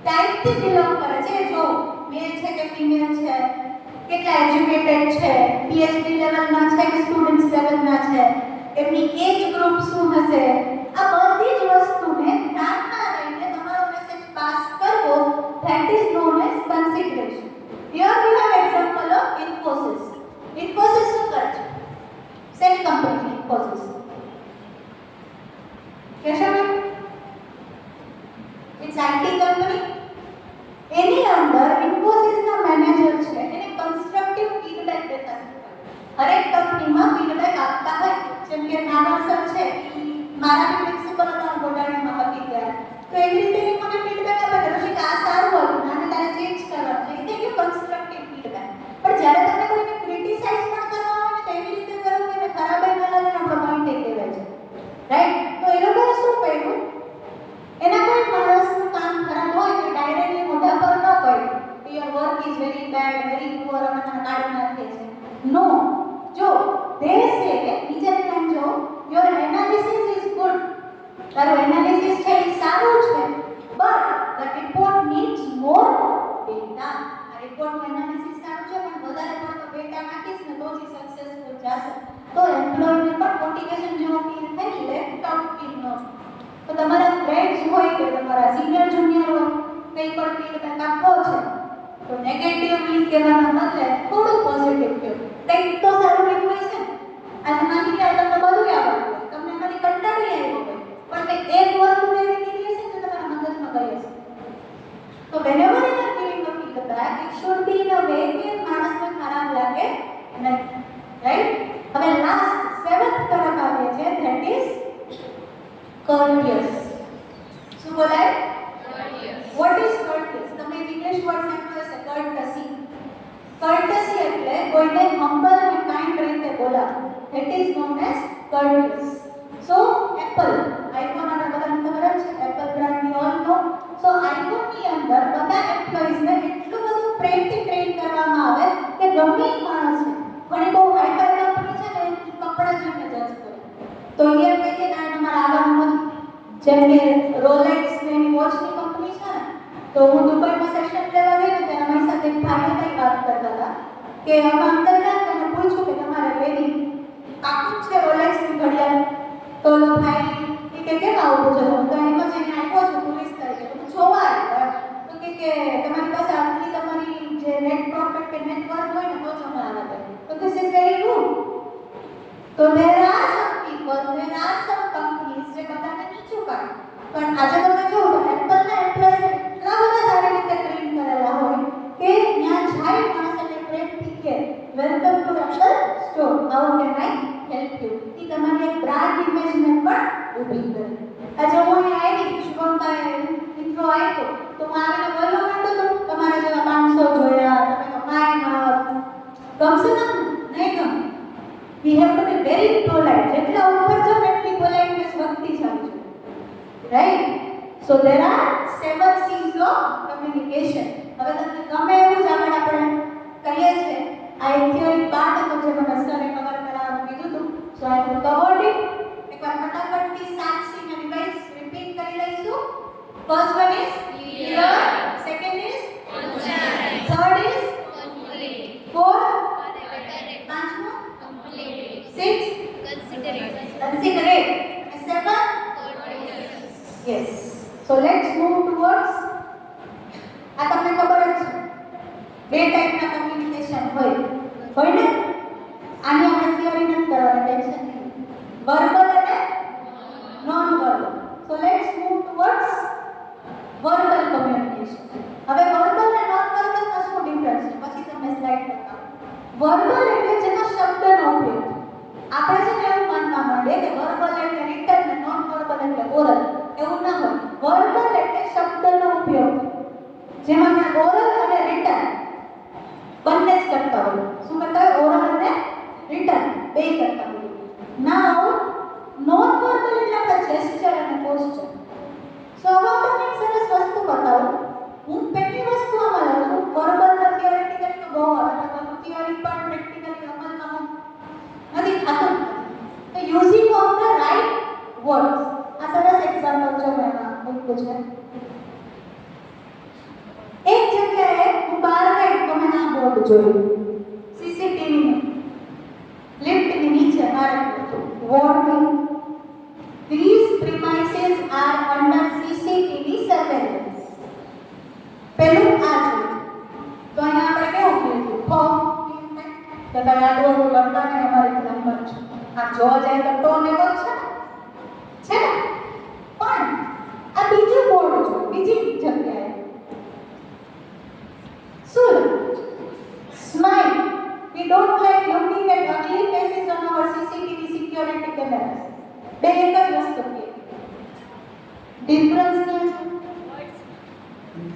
ટાઈપથી બિલોંગ કરે છે જો મેલ છે કે ફિમેલ છે, કેટલા એજ્યુકેટેડ છે, પીએચડી લેવલના છે કે સ્ટુડન્ટ્સ લેવલના છે, એમની એજ ગ્રુપ શું હશે, આ બધી જ વસ્તુને ધ્યાનમાં લઈને તમારો મેસેજ પાસ કરવો, that is known as consideration. Here we have example of Infosys. Infosys શું કરે છે? શેની company Infosys? Keshav? It's IT company. એની અંદર Infosysના મેનેજર છે એને કન્સ્ટ્રક્ટિવ ફીડબેક દેતા શીખવાડે. હરેક કંપનીમાં ફીડબેક આપતા હોય. જેમ કે નાના સર છે મારા પ્રિન્સિપલ હતા ગોડાણીમાં હતી ત્યારે તો એવી રીતે એ મને ફીડબેક આપે કે ઋષિકા આ સારું હતું આને તારે ચેન્જ કરવાનું છે. એટલે કે કન્સ્ટ્રક્ટિવ ફીડબેક. પણ જ્યારે તમને કોઈને ક્રિટિસાઇઝ પણ કરવા હોય ને તો એવી રીતે કરો કે એને ખરાબ ન લાગે ને આપણો પોઈન્ટ એ કહેવાય છે. રાઈટ? તો એ લોકોએ શું કર્યું? એના કોઈ માણસનું કામ ખરાબ હોય તો ડાયરેક્ટલી મોઢા પર ન કહ્યું કે your work is very bad, very poor, અમે તને કાઢી નાખીએ છીએ. નો. જો they say બીજા લાઈન જો યોર એનાલિસિસ ઇઝ ગુડ, તારું એનાલિસિસ છે એ સારું છે, but the report needs more data. આ રિપોર્ટનું એનાલિસિસ સારું છે પણ વધારે પડતો ડેટા નાખીશ ને તો જ સક્સેસફુલ જશે. તો એમ્પ્લોયને પણ મોટિવેશન જેવો ફીલ થાય, લેફ્ટ આઉટ ફીલ ન થાય. તો તમારા ફ્રેન્ડ્સ હોય કે તમારા સિનિયર જુનિયર હોય કંઈ પણ ફીડબેક આપવો છે તો નેગેટિવલી કહેવાના બદલે થોડું પોઝિટિવ કહો. કંઈક તો સારું કીધું હશે ને. આજે માની લો તમને બધું આવડતું હોય, તમને એમાંથી કંટાળી આવ્યો હોય પણ કંઈક એક વસ્તુ એવી કીધી હશે ને તમારા મગજમાં ગઈ હશે. તો whenever you are giving a feedback, it should be in a way કે માણસને ખરાબ લાગે નહીં. રાઈટ? હવે લાસ્ટ 7th તરફ આવીએ છે, that is courteous. શું બોલાય? Courteous. What is courteous? તમે ઇંગ્લિશ વર્ડ સાંભળ્યો હશે courtesy. courtesy એટલે કોઈને humble અને kind રીતે બોલાવવું. That is known as courteous. So Apple, iPhone આપણે બધાને ખબર જ છે, Apple brand we all know. So iPhone ની અંદર બધા એમ્પ્લોઈઝ ને એટલું બધું પ્રેમથી ટ્રેન કરવામાં આવે કે ગમે એ માણસ છે ઘણી બહુ હાઈ-ફાઈ કંપની છે ને એ કપડા જોઈને જજ કરે. તો એ એમ કહે કે ના તમારા આવવાનું નથી. જેમ કે રોલેક્સ ને એની વોચની કંપની છે ને તો હું દુબઈમાં સેશન લેવા ગઈ ને ત્યારે મારી સાથે એક ભાઈ કઈ વાત કરતા હતા કે અમે અંદર ગયા તો મેં પૂછ્યું કે તમારે લેવી કાકું છે રોલેક્સની ઘડિયાળ? તો ઓલો ભાઈ કે કેમ આવું પૂછો છો? તો એમ જ એને આપ્યો છું ટુરિસ્ટ તરીકે. તો જોવા આવ્યો તો કે તમારી પાસે આટલી તમારી જે નેટ પ્રોફિટ કે નેટ વર્થ હોય ને તો જ અમે આવે. તો ધીસ ઇઝ વેરી રૂડ. તો there are some people, there are some companies જે બધાને નીચું કાઢે. પણ આજે તમે જુઓ તો એપલના એમ્પ્લોઈઝ એટલા બધા સારી રીતે ટ્રેન કરેલા હોય કે ત્યાં જાય માણસ એટલે પ્રેમથી કે welcome to Apple store, how can I help you. એ તમારી એક બ્રાન્ડ ઇમેજને પણ ઊભી કરે. આજે હું અહીંયા આવી શુભમભાઈ ઇન્ટ્રો આપ્યો તો હું આવીને બોલવા માંડું તો તમારા જેવા 500 જોયા તમે તો કાંઈ ગમશે ને નહીં ગમે. We have to be very polite. જેટલા ઉપર જાઓ એટલી politeness વધતી જાય છે. Right? So there are 7 C's of communication. હવે તમને ગમે એવું જ આગળ આપણે કહીએ છીએ. આ એક થિયરી પાર્ટ હતો જે મને સરે કવર કરાવવાનું કીધું હતું. So I have covered it. એકવાર ફટાફટથી 7 C ને રિવાઇઝ રિપીટ કરી લઈશું. First one is clear. Second is Concise. third is Complete. fourth. Correct. પાંચમું Complete. six. Considerate. Considerate. And seven. Courteous. Yes. So let's move towards આ તમને ખબર જ છે. બે ટાઈપના કમ્યુનિકેશન હોય ને. આની આપણે થિયરી નથી કરવાની, ટેન્શન નહીં. વર્બલ અને non verbal. So let's move towards verbal communication. હવે વર્બલ અને નોન વર્બલમાં શું ડિફરન્સ છે પછી તમને સ્લાઇડ બતાવું. વર્બલ એટલે જેમાં શબ્દનો ઉપયોગ. આપણે છે ને એવું માનવા માંડીએ કે વર્બલ એટલે રિટન ને નોન વર્બલ એટલે ઓરલ. એવું ના હોય. વર્બલ એટલે શબ્દનો ઉપયોગ, જેમાં ઓરલ અને રિટન બંને જ કરતા હોય. શું કરતા હોય? ઓરલ અને રિટન બે કરતા હોય. નાઉ નોન વર્બલ એટલે આપણે જેસ્ચર અને પોસ્ચર. સો હવે તમને એક સરસ વસ્તુ બતાવું. હું પહેલી વસ્તુ આમાં લઉં છું. વર્બલમાં થિયોરેટિકલી તો બહુ આવે, તો થિયરી પણ પ્રેક્ટિકલી અમલમાં નથી થતું. તો using of the write words. આ સરસ એક્ઝામ્પલ જો મેં મૂક્યું છે. એક જગ્યાએ હું બહાર ગઈ તો મેં આ બોર્ડ જોયું. સીસીટીવી લિફ્ટની નીચે મારે હતું warning, these premises are under CCTV surveillance. પેલું આ જોયું તો અહીંયા આપણે કેવું કીધું ફોર્મ કે તમે આ ડોર લડતા ને અમારી નંબર છે. આ જોવા જાય તો ટોન એવો જ છે ને. પણ આ બીજું બોર્ડ જો બીજી જગ્યાએ શું smile, we don't like looking at ugly faces on our CCTV security cameras. બે એક જ વસ્તુ કે ડિફરન્સ ક્યાં છે?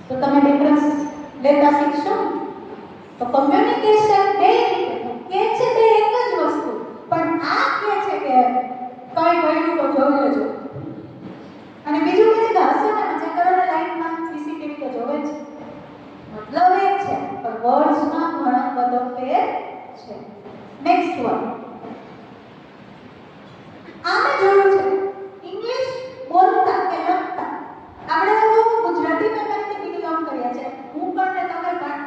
તો તમે ડિફરન્સ લેતા શીખશો. તો કમ્યુનિકેશન બે કે છે બે એક જ વસ્તુ, પણ આ કે છે કે કઈ કર્યું તો જોઈ લેજો, અને બીજું કે છે કે હસો ને મજા કરો ને લાઈફમાં સીસીટીવી તો જોવે છે. મતલબ એક છે પણ વર્ડ્સમાં ઘણો બધો ફેર છે. નેક્સ્ટ વન આમે જોયું છે ઇંગ્લિશ બોલતા કે લખતા. આપણે તો ગુજરાતી ફેમિલીથી બિલોંગ કર્યા છે, હું પણ ને તમે પણ.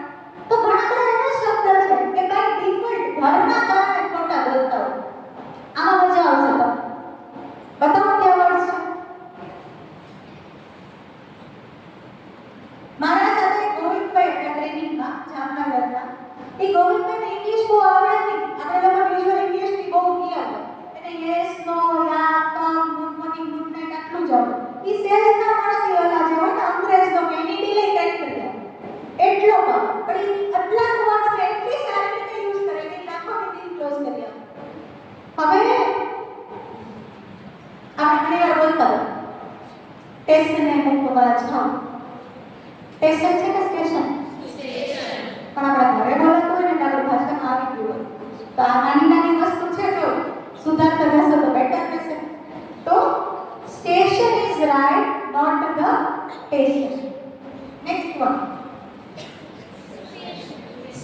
તો ઘણા બધા એવા શબ્દ છે કે બાય ડિફોલ્ટ ઘરના કારણે ખોટા બોલતા હોય. આમાં મજા આવશે તો બતાવો કયા વર્ડ છે. મારા સાથે ગોવિંદભાઈ હતા ટ્રેનિંગમાં જામનગરના. એ ગોવિંદભાઈને ઇંગ્લિશ બહુ આવડે નહીં. આપણે લોકો યુઝ્યુઅલ ઇંગ્લિશની બહુ ક્લિયર હોય. એને યસ નો યા કમ ગુડ મોર્નિંગ ગુડ નાઈટ આટલું જ આવડે. એ સેલ્સના માણસ એવા જે હોય ને અંગ્રેજનો કે એની ડીલે ટાઈપ કરી આપે એટલો કામ. પણ એ આટલા વર્ડ્સ એટલી સારી રીતે યુઝ કરે કે લાખો મીટિંગ ક્લોઝ કરી આપે. હવે આપણે ઘણી વાર બોલતા હોય સ્ટેશને મૂકવા જાઓ. સ્ટેશન છે કે સ્ટેશન? પણ આપણા ઘરે બોલાતું હોય ને આપણી ભાષામાં આવી ગયું હોય તો આ નાની નાની વસ્તુ છે જો સુધારતા જશો તો બેટર રહેશે. તો station is right, not the station. Next one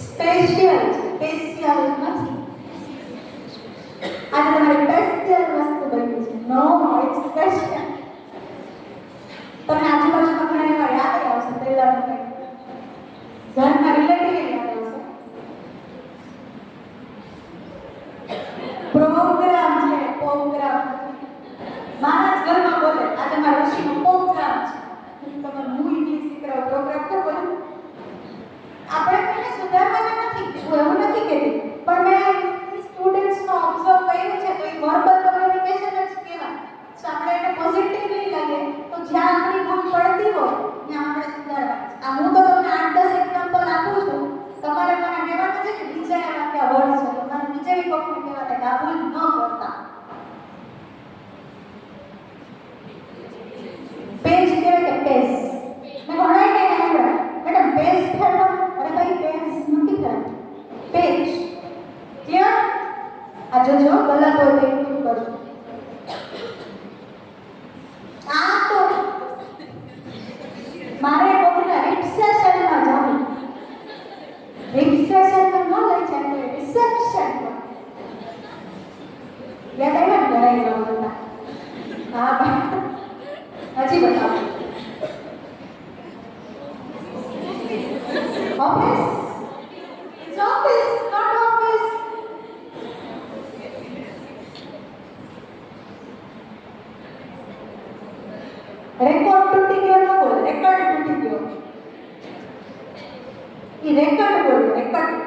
special. Special નથી. આજે તમારી સ્પેશિયલ વસ્તુ બની છે. No it's special. તમને આજુબાજુમાં ઘણા એવા યાદ આવશે. પહેલાનું કંઈક ઘરના રિલેટિવ યાદ આવશે. પ્રોગ્રામ છે પ્રોગ્રામ. મારા જ ઘરમાં બોલે આજે મારા ઋષિનો પ્રોગ્રામ છે. તમે હું ઇંગ્લિશ શીખરાવ પ્રોગ્રામ તો બોલે. આપણે કોઈને સુધારવાના નથી, હું એવું નથી કહેતી, પણ મેં સ્ટુડન્ટ્સનો ઓબ્ઝર્વ કર્યું છે તો એ વર્બલ કમ્યુનિકેશન જ કહેવાય. તો આપણે એને પોઝિટિવલી લઈએ તો જ્યાં આપણી ભૂલ પડતી હોય ત્યાં આપણે સુધારવાની છે. આ હું તો તમને 8-10 એક્ઝામ્પલ આપું છું. તમારે મને કહેવાનું છે કે બીજા એવા કયા વર્ડ છે તો મને બીજે બી કોકને કહેવા કે આ ભૂલ ન કરતા. પેજ કહેવાય કે પેજ. મેં ભણાઈ નહીં આવડે મેડમ પેજ ફેરવો. અરે ભાઈ પેજ નથી ફેરવું, પેજ. ક્લિયર? આ જોજો ગલત હોય તો ઇમ્પ્રૂવ કરજો. આ તો મારે કોકના રિસેપ્શનમાં જવું. રિસેપ્શનમાં ન લઈ જાય રિસેપ્શનમાં. યાદ આવ્યા ને ઘણા એવા હતા. હા ભાઈ હજી બતાવો. Office. It's office not office. Record તૂટી ગયો ન બોલે, રેકોર્ડ તૂટી ગયો. બોલો, રેકર્ડ.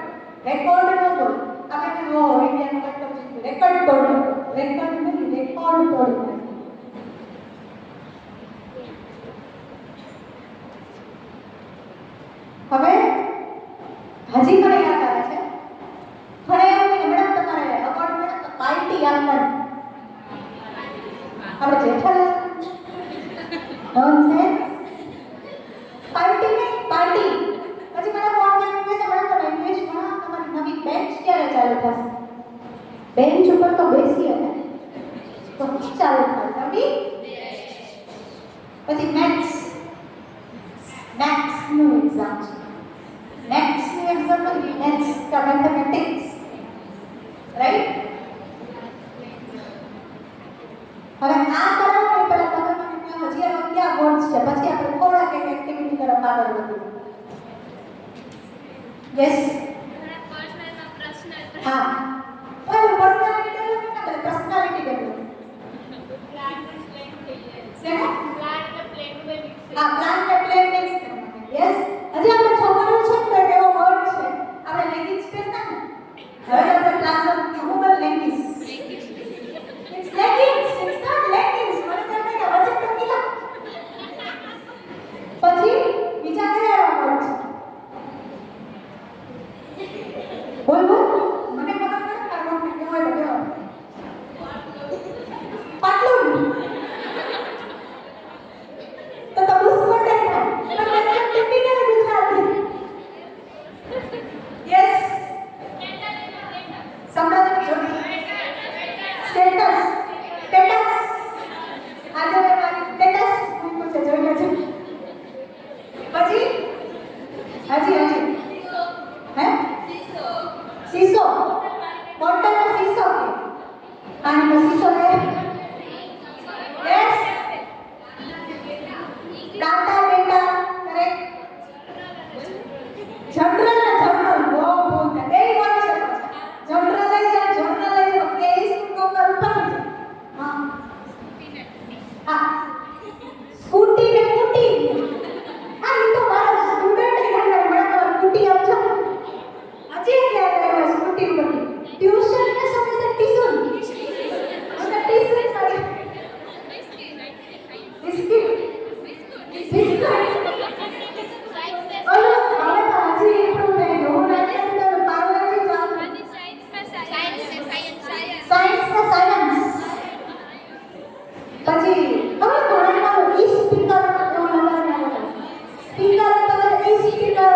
રેકોર્ડ નો બોલો. આપણે નો ઇન્ડિયન કસ્ટમ રેકર્ડ તોડ. રેકર્ડ નહીં, રેકોર્ડ તોડ. હવે હજી મને યાદ આવે છે ઘણા એવું કે મેડમ તમારે અવોર્ડ મળે તો પાર્ટી આપવાની. આપણે જેઠાલાલ નોનસેન્સ. પાર્ટી નહીં, પાર્ટી. પછી મને ફોન કરીને કહે છે મેડમ તમે ઇંગ્લિશમાં તમારી નવી બેન્ચ ક્યારે ચાલુ થશે? બેન્ચ ઉપર તો બેસીએ ને તો ચાલુ થાય નવી. પછી મેથ્સ નું એક્ઝામ છે. મેથ્સ નું એક્ઝામ નથી, મેથ્સ કા મેથેમેટિક્સ, રાઈટ? હવે આ કરાવો એ પહેલા તમે મને કહો હજી આવા કયા વર્ડ્સ છે, પછી આપણે થોડાક એક એક્ટિવિટી તરફ આગળ વધીએ. યસ. પર્સનલ પ્રશ્ન હા, ઓલો પર્સનાલિટી ડેવલપમેન્ટ આપણે પર્સનાલિટી ડેવલપમેન્ટ શેના? આ પ્લાન ને પ્લેન મિક્સ કરવાના. યસ. હજી આપણે છોકરીઓ છે ને તો એવો વર્ડ છે આપણે લેગિંગ્સ પહેરતા ને, હવે આપણે ક્લાસમાં human leggings. It's leggings, it's not leggings. મને તો એમ કે વચ્ચે તો કિલા. પછી બીજા કયા એવા વર્ડ છે? બોલ બોલ. મને ખબર નથી આ વર્ડ કેવો હોય કેવો. પાટલું. તો બુસ્કોટ થાય. પણ મને ટિપિકલ ગુજરાતી. યસ. સંભળાતો જોડી. સ્ટેટસ. સ્ટેટસ. આજે મેં મારી સ્ટેટસ મૂક્યું છે, જોઈ લેજો. પછી હજી હે સીસો. બોટલનો સીસો કે પાણીનો સીસો લે. Yes. Data data correct. General બહુ ભૂલ થાય. બે વર્ડ છે. જનરલાઇઝેશન કે इसको ઉપર ઉપર છે. હા હા. સ્કૂટી ને કૂટી. આ ઈ તો મારા સ્ટુડન્ટ એ મને મારા કૂટી આવજો. હજી યાદ આવ્યો સ્કૂટી ઉપર. ટ્યુશન ને સમયસર ટ્યુશન. અને ટ્યુશન સારી. બિસ્કિટ. ઓલો હવે તો હજી એટલું નહીં. હું નથી તો બાયોલોજી જાઉં. સાયન્સ ને સાયન્સ. પછી હવે ઘણા ઈ સ્પીકર એવું લગાવ્યા હતા. સ્પીકર તો ઈ સ્પીકર.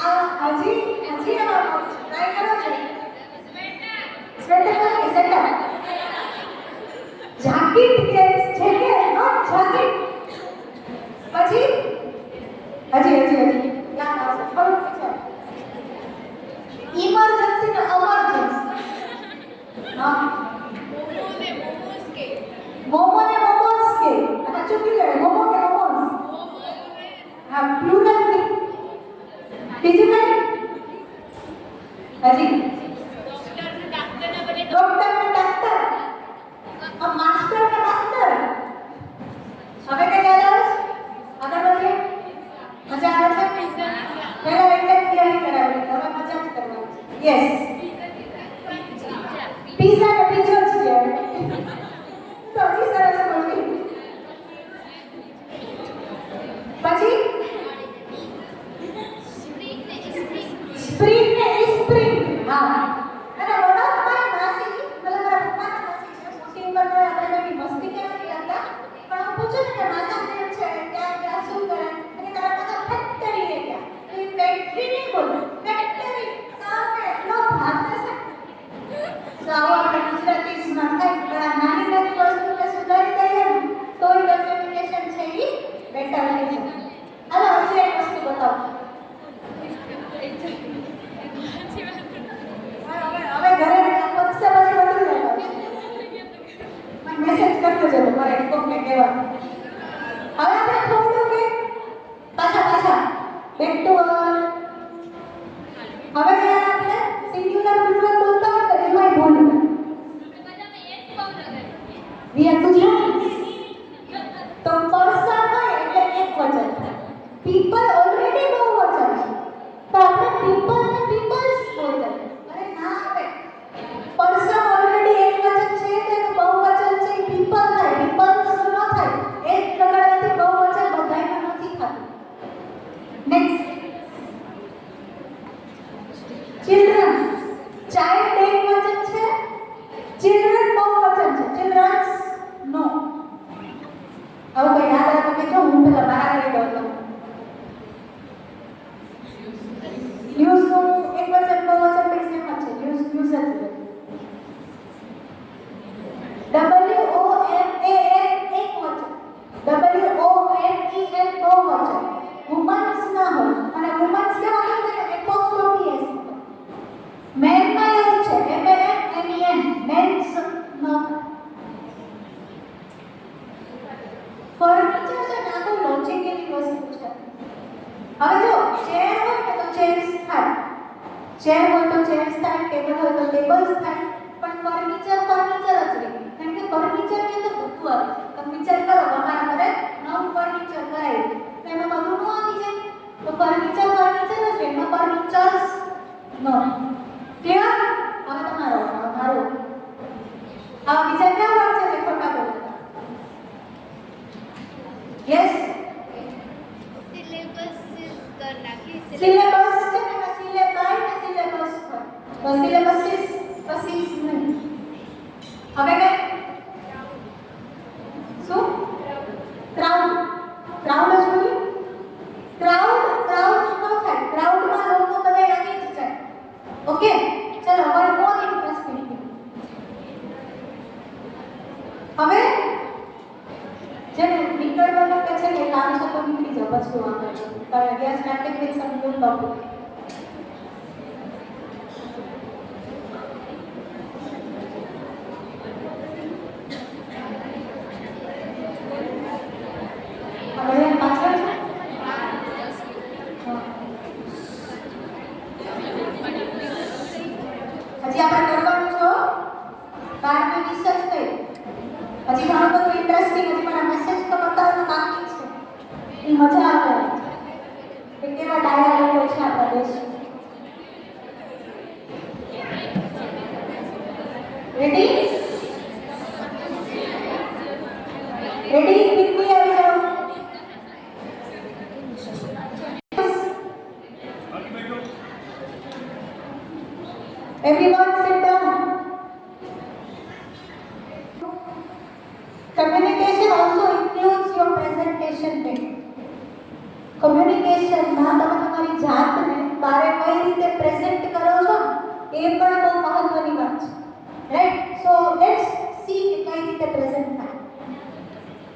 આ હજી એમાં ટ્રાય કરો છો. સ્વેટર કે સ્વેટર. જાકેટ કે જેકેટ, નોટ જાકેટ. પછી હજી યાદ આવશે. ખબર છે ઇમરજન્સી ને અમરજન્સી. હા. મોમો ને મોમોસ કે. આ ચૂકી ગયે. મોમો કે મોમોસ. હા, પ્લુરલ ની. બીજું કઈ? હજી ડોક્ટર ને ડાક્ટર. આ માસ્ટર ને માસ્ટર. હવે કઈ યાદ આવે છે? આગળ વધીએ. મજા આવે છે? પહેલા એટલે તૈયારી કરાવી, હવે મજા જ કરવાની છે. યસ. પીઝા ને પીઝો જ છે. તો હજી સરસ બોલી. પછી સ્પ્રિંગ ને સ્પ્રિંગ. હા. અને વન ઓફ માય માસી, મતલબ મારા પપ્પાના માસી છે. મોટી ઉંમર પર આપણે કઈ મસ્તી કરવાની હતા. પણ હું પૂછું ને કે માસા કેમ છે, ક્યાં શું કરે, અને તારા પાસે ફેક્ટરી હે ક્યાં? તો એ ફેક્ટરી નહીં બોલે, ફેક્ટરી. સામે એટલો ભાષા છે. તો આવો આપણે ગુજરાતીમાં કંઈક નાની વસ્તુને સુધારી દઈએ ને તો એ કમ્યુનિકેશન છે એ બેટર થઈ જાય. હાલો હજી એક વસ્તુ બતાવો. હવે ઘરે પક્ષે પછી બધું જાય. મેસેજ કરતો જતો મારે કોકને કહેવાનું. હવે આપણે થોડું કે પાછા બેક ટુ હવે જ્યારે આપણે સિંગ્યુલર પ્લુરલ બોલતા હોય તો એમાંય ભૂલ થાય. We are Gujarati. તો પર્સન હોય એટલે એક વચન થાય. આવું કંઈ યાદ આવે તો કહેજો, હું પેલા મારા કરી દઉં તમને. ન્યૂઝનું એક વચન બહુવચન બે સેમ જ છે. ન્યૂઝ જ છે. WOMAN એક વચન, WOMEN બહુવચન. વુમન્સ ના હોય અને વુમન્સ કેવા હોય તો એપોસ્ટ્રોફી એસ. મેન માં એવું છે MEN મેન્સ નો. ફર્નિચર છે ના તો લોજિકલી વસ્તુ છે. હવે જો ચેર હોય ને તો ચેર્સ થાય, ચેર હોય તો ચેર્સ થાય, ટેબલ હોય તો ટેબલ્સ થાય, પણ ફર્નિચર જ રહે. કારણ કે ફર્નિચર ની અંદર બધું આવે છે. તમે વિચાર કરો અમારા ઘરે નવું ફર્નિચર કરાય તો એમાં બધું ન આવી જાય? તો ફર્નિચર જ રહે, એમાં ફર્નિચર્સ નો. ક્લિયર? હવે તમારો મારો આ બીજા કયા વર્ડ છે જે ખોટા બોલતા? યસ, સિલેબસ છે ને સિલેબાઈ ને સિલેબસ પર. તો સિલેબસિસ પસીસ નહીં. હવે કઈ શું? ક્રાઉડ. ક્રાઉડ જ બોલી. ક્રાઉડ નો થાય. ક્રાઉડમાં લોકો બધા આવી જ જાય. ઓકે, ચલો હવે મોર ઇન્ટરેસ્ટિંગ. હવે જેને નીકળવાનું કે છે કે કામ છે તો નીકળી જાવ પછી આગળ. પણ we are starting with some new topic. હવે પાછળ છે. હજી આપણે કરવાનું છો 12 રિસર્ચ થઈ. હજી ઘણું બધું ઇન્ટરેસ્ટિંગ, હજી મારા મેસેજ તો બતાવવાનું બાકી છે. એ મજા આવે કે કેવા ડાયા લોકો છે આપણા દેશમાં. રેડી? રેડી? ક્વિકલી આવી જાઓ. Everyone sit down. Communication also includes your presentation bit. Communication માં તમે તમારી જાતને બારે કઈ રીતે પ્રેઝન્ટ કરો છો એ પણ બહુ મહત્વની વાત છે. રાઈટ? સો લેટ્સ સી કે કઈ રીતે પ્રેઝન્ટ થાય.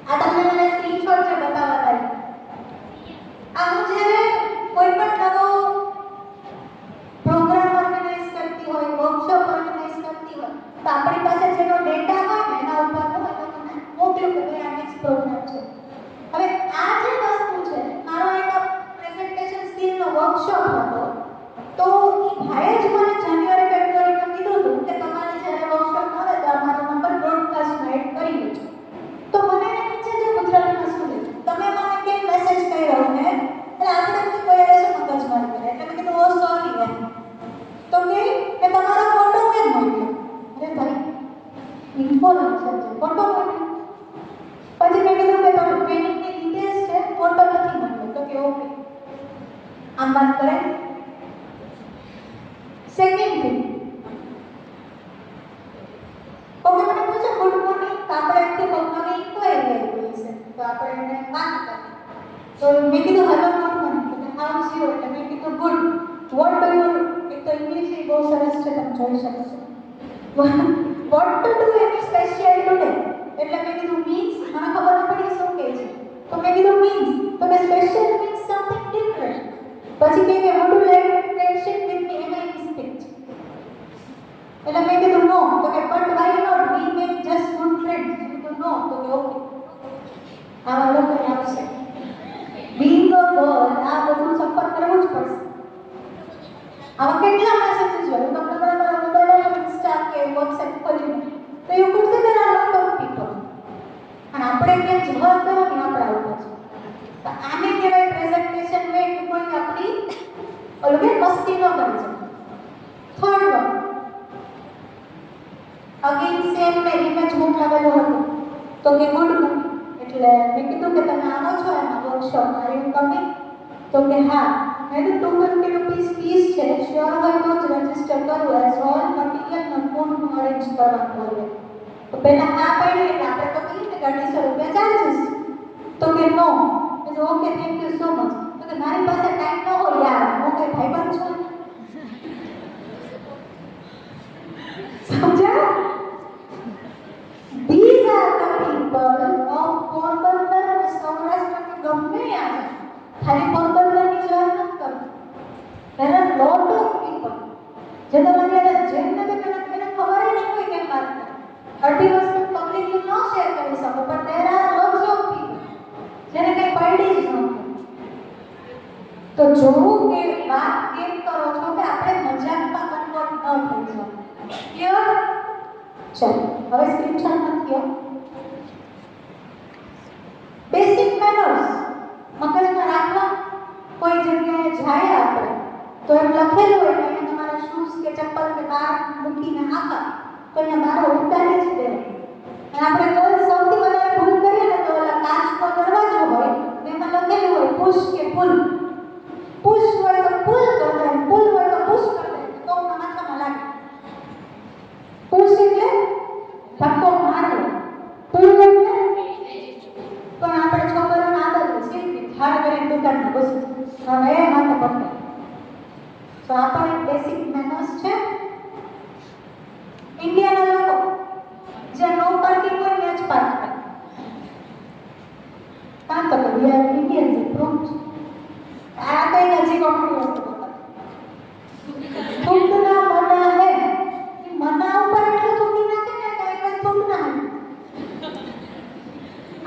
આ તમને મને સ્ક્રીનશોટ છે બતાવવા લાયક. આ હું જ્યારે કોઈ પણ નવો પ્રોગ્રામ ઓર્ગેનાઇઝ કરતી હોય, વર્કશોપ ઓર્ગેનાઇઝ કરતી હોય તો આપણી પાસે જેનો ડેટા હોય ને એના ઉપરનો હોય તો તમને મોકલ્યું કે ભાઈ આ નેક્સ્ટ પ્રોગ્રામ છે. હવે આ જે વસ્તુ છે, મારો એક પ્રેઝન્ટેશન સ્કિલનો વર્કશોપ હતો તો એ ભાઈએ જ મને જાન્યુઆરી ફેબ્રુઆરીમાં કીધું હતું કે તમારે જ્યારે વર્કશોપ આવે તો અમારો નંબર બ્રોડકાસ્ટમાં એડ કરી લેજો. તો મને એને નીચે જે ગુજરાતીમાં શું લીધું તમે મને કેમ મેસેજ કર્યો ને એટલે આપણે એમ કોઈ એડે શું મગજમારી કરે એટલે મેં કીધું ઓ સોરી એમ. તો કે તમારો ફોટો કેમ મોકલ્યો? અરે ભાઈ ઇન્ફોર્મેશન છે, ફોટો મોકલ્યો. પછી મેં કીધું કે તમે ટ્રેનિંગની ડિટેલ્સ છે, ફોટો નથી મોકલ્યો. તો કે ઓકે, આમ વાત કરે. સેકન્ડ થિંગ, ઓકે મને પૂછો ગુડ મોર્નિંગ તો આપણે એમ કે નવી ઇન્ક્વાયરી આવી છે તો આપણે એને વાત કરીએ. તો મેં કીધું હેલો ગુડ મોર્નિંગ, તો હાઉ ઇઝ યુ? એટલે મેં કીધું ગુડ. What do you? એક તો ઇંગ્લિશ એ બહુ સરસ છે, તમે જોઈ શકો છો. Vote to do any special today? એટલે મેં કીધું મીન્સ, મને ખબર ન પડી શું કહે છે. તો મેં કીધું મીન્સ, તો કે સ્પેશિયલ મીન્સ સમથિંગ ડિફરન્ટ. પછી કહે કે would you like friendship with me? એમાં ઇન્સ્ટિક્ટ. એટલે મેં કીધું નો. તો કે but why not? We make just good friends. મેં કીધું નો. તો કે ઓકે, આવા લોકો આવશે. બીંગ અ ગર્લ આ બધું સફર કરવું જ પડશે. આવા કેટલા મેસેજીસ હોય તમને તમારા મોબાઈલ ઇન્સ્ટા કે વોટ્સએપ ખોલીને તો યુ કુડ સે there are lot of people. અને આપણે ક્યાં જવાબ દેવાની આપણા ઉપર છે. તો આને કહેવાય પ્રેઝન્ટેશન વે કે કોઈ આપણી ઓલું કે મસ્તી ન કરી શકે. થર્ડ વન અગેન સેમ મેં ઇમેજ મોકલાવેલો હતો તો કે ગુડ મોર્નિંગ. એટલે મેં કીધું કે તમે આવો છો એમાં વર્કશોપ આર યુ કમિંગ? તો કે હા. મેં તો 250 રૂપીસ ફીસ છે, શ્યોર હોય તો જ રજીસ્ટર કરવું. એઝ ઓલ મટીરિયલ ને ફૂડનું અરેન્જ કરવાનું હોય. તો પહેલા હા પાડી એટલે આપણે તો કહીએ કે 250 રૂપિયા ચાર્જીસ. કે મારી પાસે ટાઈમ ન હોય યાર, હું કઈ ભાઈબંધ છું? સમજ્યા? These are the people of Porbandar અને સૌરાષ્ટ્રની ગમે આવે. ખાલી પોરબંદરની જ વાત નથી કરતી. There are lot of people જે તમારી યાર જેમ ને તેમ એને ખબર જ ન હોય કેમ વાત કરે. 30 વર્ષનું પબ્લિકલી ન શેર કરી શકો, પણ there are lots of people જેને કંઈ પડી જ ન હોય. તો જોવું કે વાત કેમ કરો છો કે આપણે મજાકમાં કન્વર્ટ ન થઈ જાવ. ક્લિયર? ચાલો હવે સ્ક્રીનશોટ નથી થયો. બેસિક મેનર્સ મગજમાં રાખવા. કોઈ જગ્યાએ જાય આપણે તો એમ લખેલું હોય કે અહીંયા તમારા શૂઝ કે ચપ્પલ કે બહાર મૂકીને આવા તો અહીંયા બહાર ઉતારી જ દેવાય. અને આપણે કોઈ સૌથી વધારે ભૂલ કરીએ ને તો ઓલા કાચનો દરવાજો હોય એમાં લખેલું હોય પુશ કે પુલ. પુશ હોય તો પુલ કરી દે, પુલ હોય તો પુશ કરી દે. તો માથામાં લાગે. પુશ એટલે ધક્કો મારવો, પુલ એટલે પણ આપણે છોકરાઓને આદત છે સીધી ઝાડ કરીને દુકાનમાં ઘૂસી હવે એ માથે પડે. તો આ પણ એક બેસિક મેનર્સ છે. ઇન્ડિયાના લોકો જે નો પાર્કિંગ હોય ને જ પાર્ક કરે. કાં તો we are Indians approved. આ કઈ નજીક કોમેડી વસ્તુ બતાવે. થૂકના મના હે મના ઉપર એટલું થૂકી નાખે ને તો એ થૂકના હે.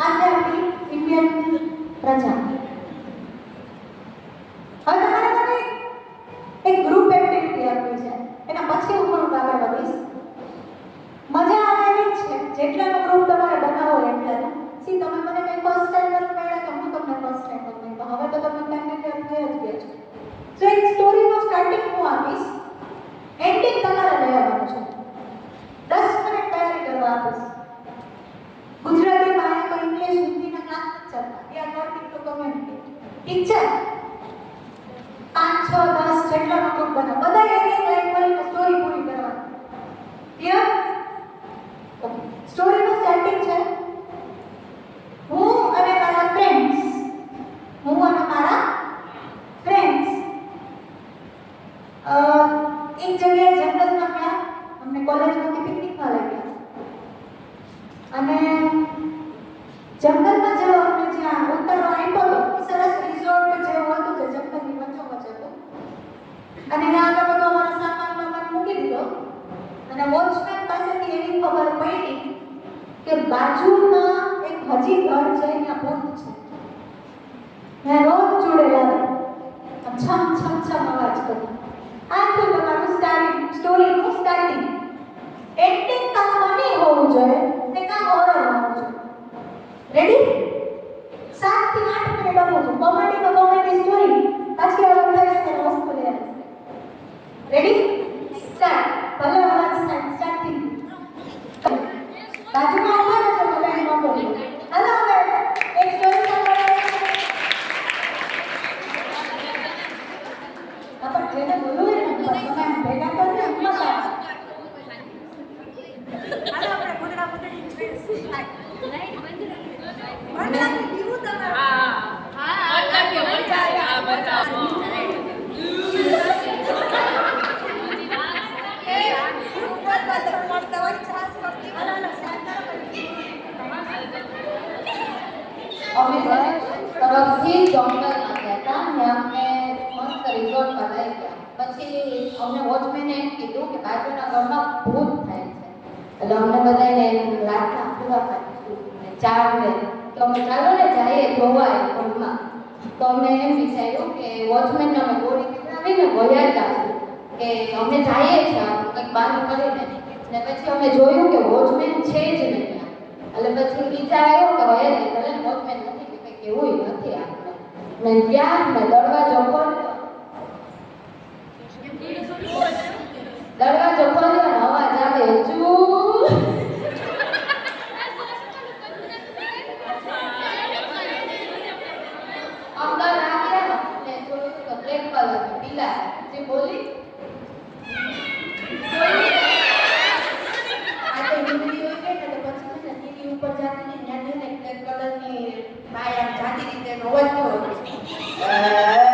આજે આપણી ઇન્ડિયન પ્રજા. હવે તમારે મને એક ગ્રુપ એક્ટિવિટી આપવી છે, એના પછી હું થોડુંક આગળ વધીશ. મજા આવવાની જ છે. જેટલાનો ગ્રુપ તમારે બનાવો એટલાનો. સી તમે મને કંઈ ફર્સ્ટ ટાઈમ મળ્યા કે હું તમને ફર્સ્ટ ટાઈમ મળ્યા, હવે તો તમે ફેમિલિયર થઈ જ ગયા છો. સો એક સ્ટોરીનો સ્ટાર્ટિંગ હું આપીશ, એન્ડિંગ તમારે લઈ આવવાનું છે. 10 મિનિટ તૈયારી કરવા આપીશ. ગુજરાતીમાં તો ઇંગ્લિશ હિન્દીના ક્લાસ નથી ચાલતા. We are not into communicate. ઠીક છે? 5, 6, 10 જેટલાનો ગ્રુપ બનાવો. બધા એક એક લાઈન બોલીને સ્ટોરી પૂરી કરવાની. ક્લિયર? ઓકે. સ્ટોરીનું સ્ટાર્ટિંગ છે હું અને મારા ફ્રેન્ડ્સ. હું અને મારા ફ્રેન્ડ્સ એક જગ્યાએ જંગલમાં ગયા. અમને કોલેજમાંથી પિકનિકમાં લઈ ગયા અને જંગલમાં જેવો અમને જ્યાં ઉતારો આપ્યો હતો એ સરસ રિઝોર્ટ જેવું હતું જે જંગલની વચ્ચોવચ્ચ હતું. અને ત્યાં આગળ બધો અમારો સામાન મૂકી દીધો અને વોચમેન પાસેથી એવી ખબર પડી કે બાજુમાં એક હજી ઘર છે ત્યાં ભૂત છે. મેં રોજ જોડેલા છમ છમ છમ અવાજ કર્યો. આટલું તમારું સ્ટોરીનું સ્ટાર્ટિંગ. એન્ડિંગ કાં ફની હોવું જોઈએ ને કાં હોરર હોવું જોઈએ. રેડી? 7 થી 8 મિનિટ આપું છું. Comedy story. પાછી હવે કહીશ કે વસ્તુ લે. રેડી? સ્ટાર્ટ. ભલે અવાજ સ્ટાર્ટ થઈ. બાજુમાં ઉભા રહેજો, ભલે એમ ન બોલો. હાલો હવે એક સ્ટોરી સાંભળો. આપણે જેને બોલવું હોય ને તમે ભેગા કરીને હિંમત આપો. હાલો આપણે ગુદડા ગુદડી લાઈટ બંધ રાખી. મને પીવું તમારે. હા અમે તરફથી જંગલમાં ગયા હતા અને અમને મસ્ત રિઝોર્ટમાં લઈ ગયા. પછી અમને વોચમેને એમ કીધું કે બાજુના ઘરમાં ભૂત થાય છે. એટલે અમને બધાને રાતના પૂરા પાડીશું ચાર ને તો અમે ચાલો ને જઈએ જોવા એ ઘરમાં. તો અમે એમ વિચાર્યું કે વોચમેનને અમે ગોળી પકડાવીને ભર્યા જ આવું કે અમે જઈએ છીએ કંઈક બહાનું કરીને. ને પછી અમે જોયું કે વોચમેન છે જ નહીં. એટલે પછી વિચાર આવ્યો કે હવે નહીં ભલે વોચમેન નથી કે કંઈક એવું નથી આપણે. ને ત્યાં મેં દરવાજો ખોલ્યો અને અવાજ આવે ચૂ. અંદર આવ્યા ને જોયું તો બ્લેક કલર પીલા જે બોલી ઉપર જાતી ને ત્યાં બ્લેક કલરની બાય આમ જાતી રીતે અવાજ થયો.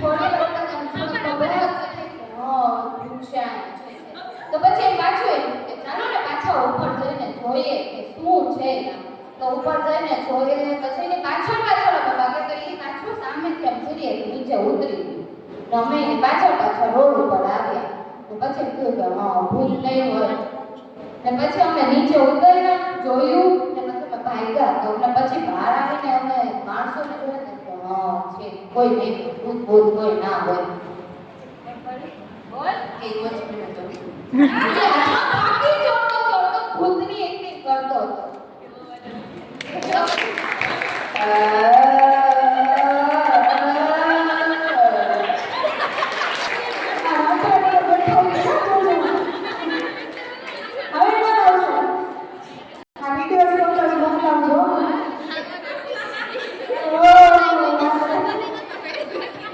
થોડી વાર તક એમ થોડી ખબર જ થઈ કે ભૂત છે આ છે. તો પછી એમ પાછું એમ કે ચાલો ને પાછા ઉપર જઈને જોઈએ કે શું છે એમ. તો ઉપર જઈને જોઈએ પછી એની પાછળ અમે ભાગે તો એ પાછું સામેથી આમ સીડીએ નીચે ઉતરી ગયું. અમે એની પાછળ રોડ ઉપર આવ્યા. તો પછી એમ થયું કે હા ભૂત નહીં હોય. ને પછી અમે નીચે ઉતર્યા જોયું ને પછી અમે ભાગ્યા. તો અમને પછી બહાર આવીને અમે માણસોને જોયા ને કે હા છે કોઈ નહીં ભૂત કોઈ ના હોય. બોલ એ વોચમેન હતો.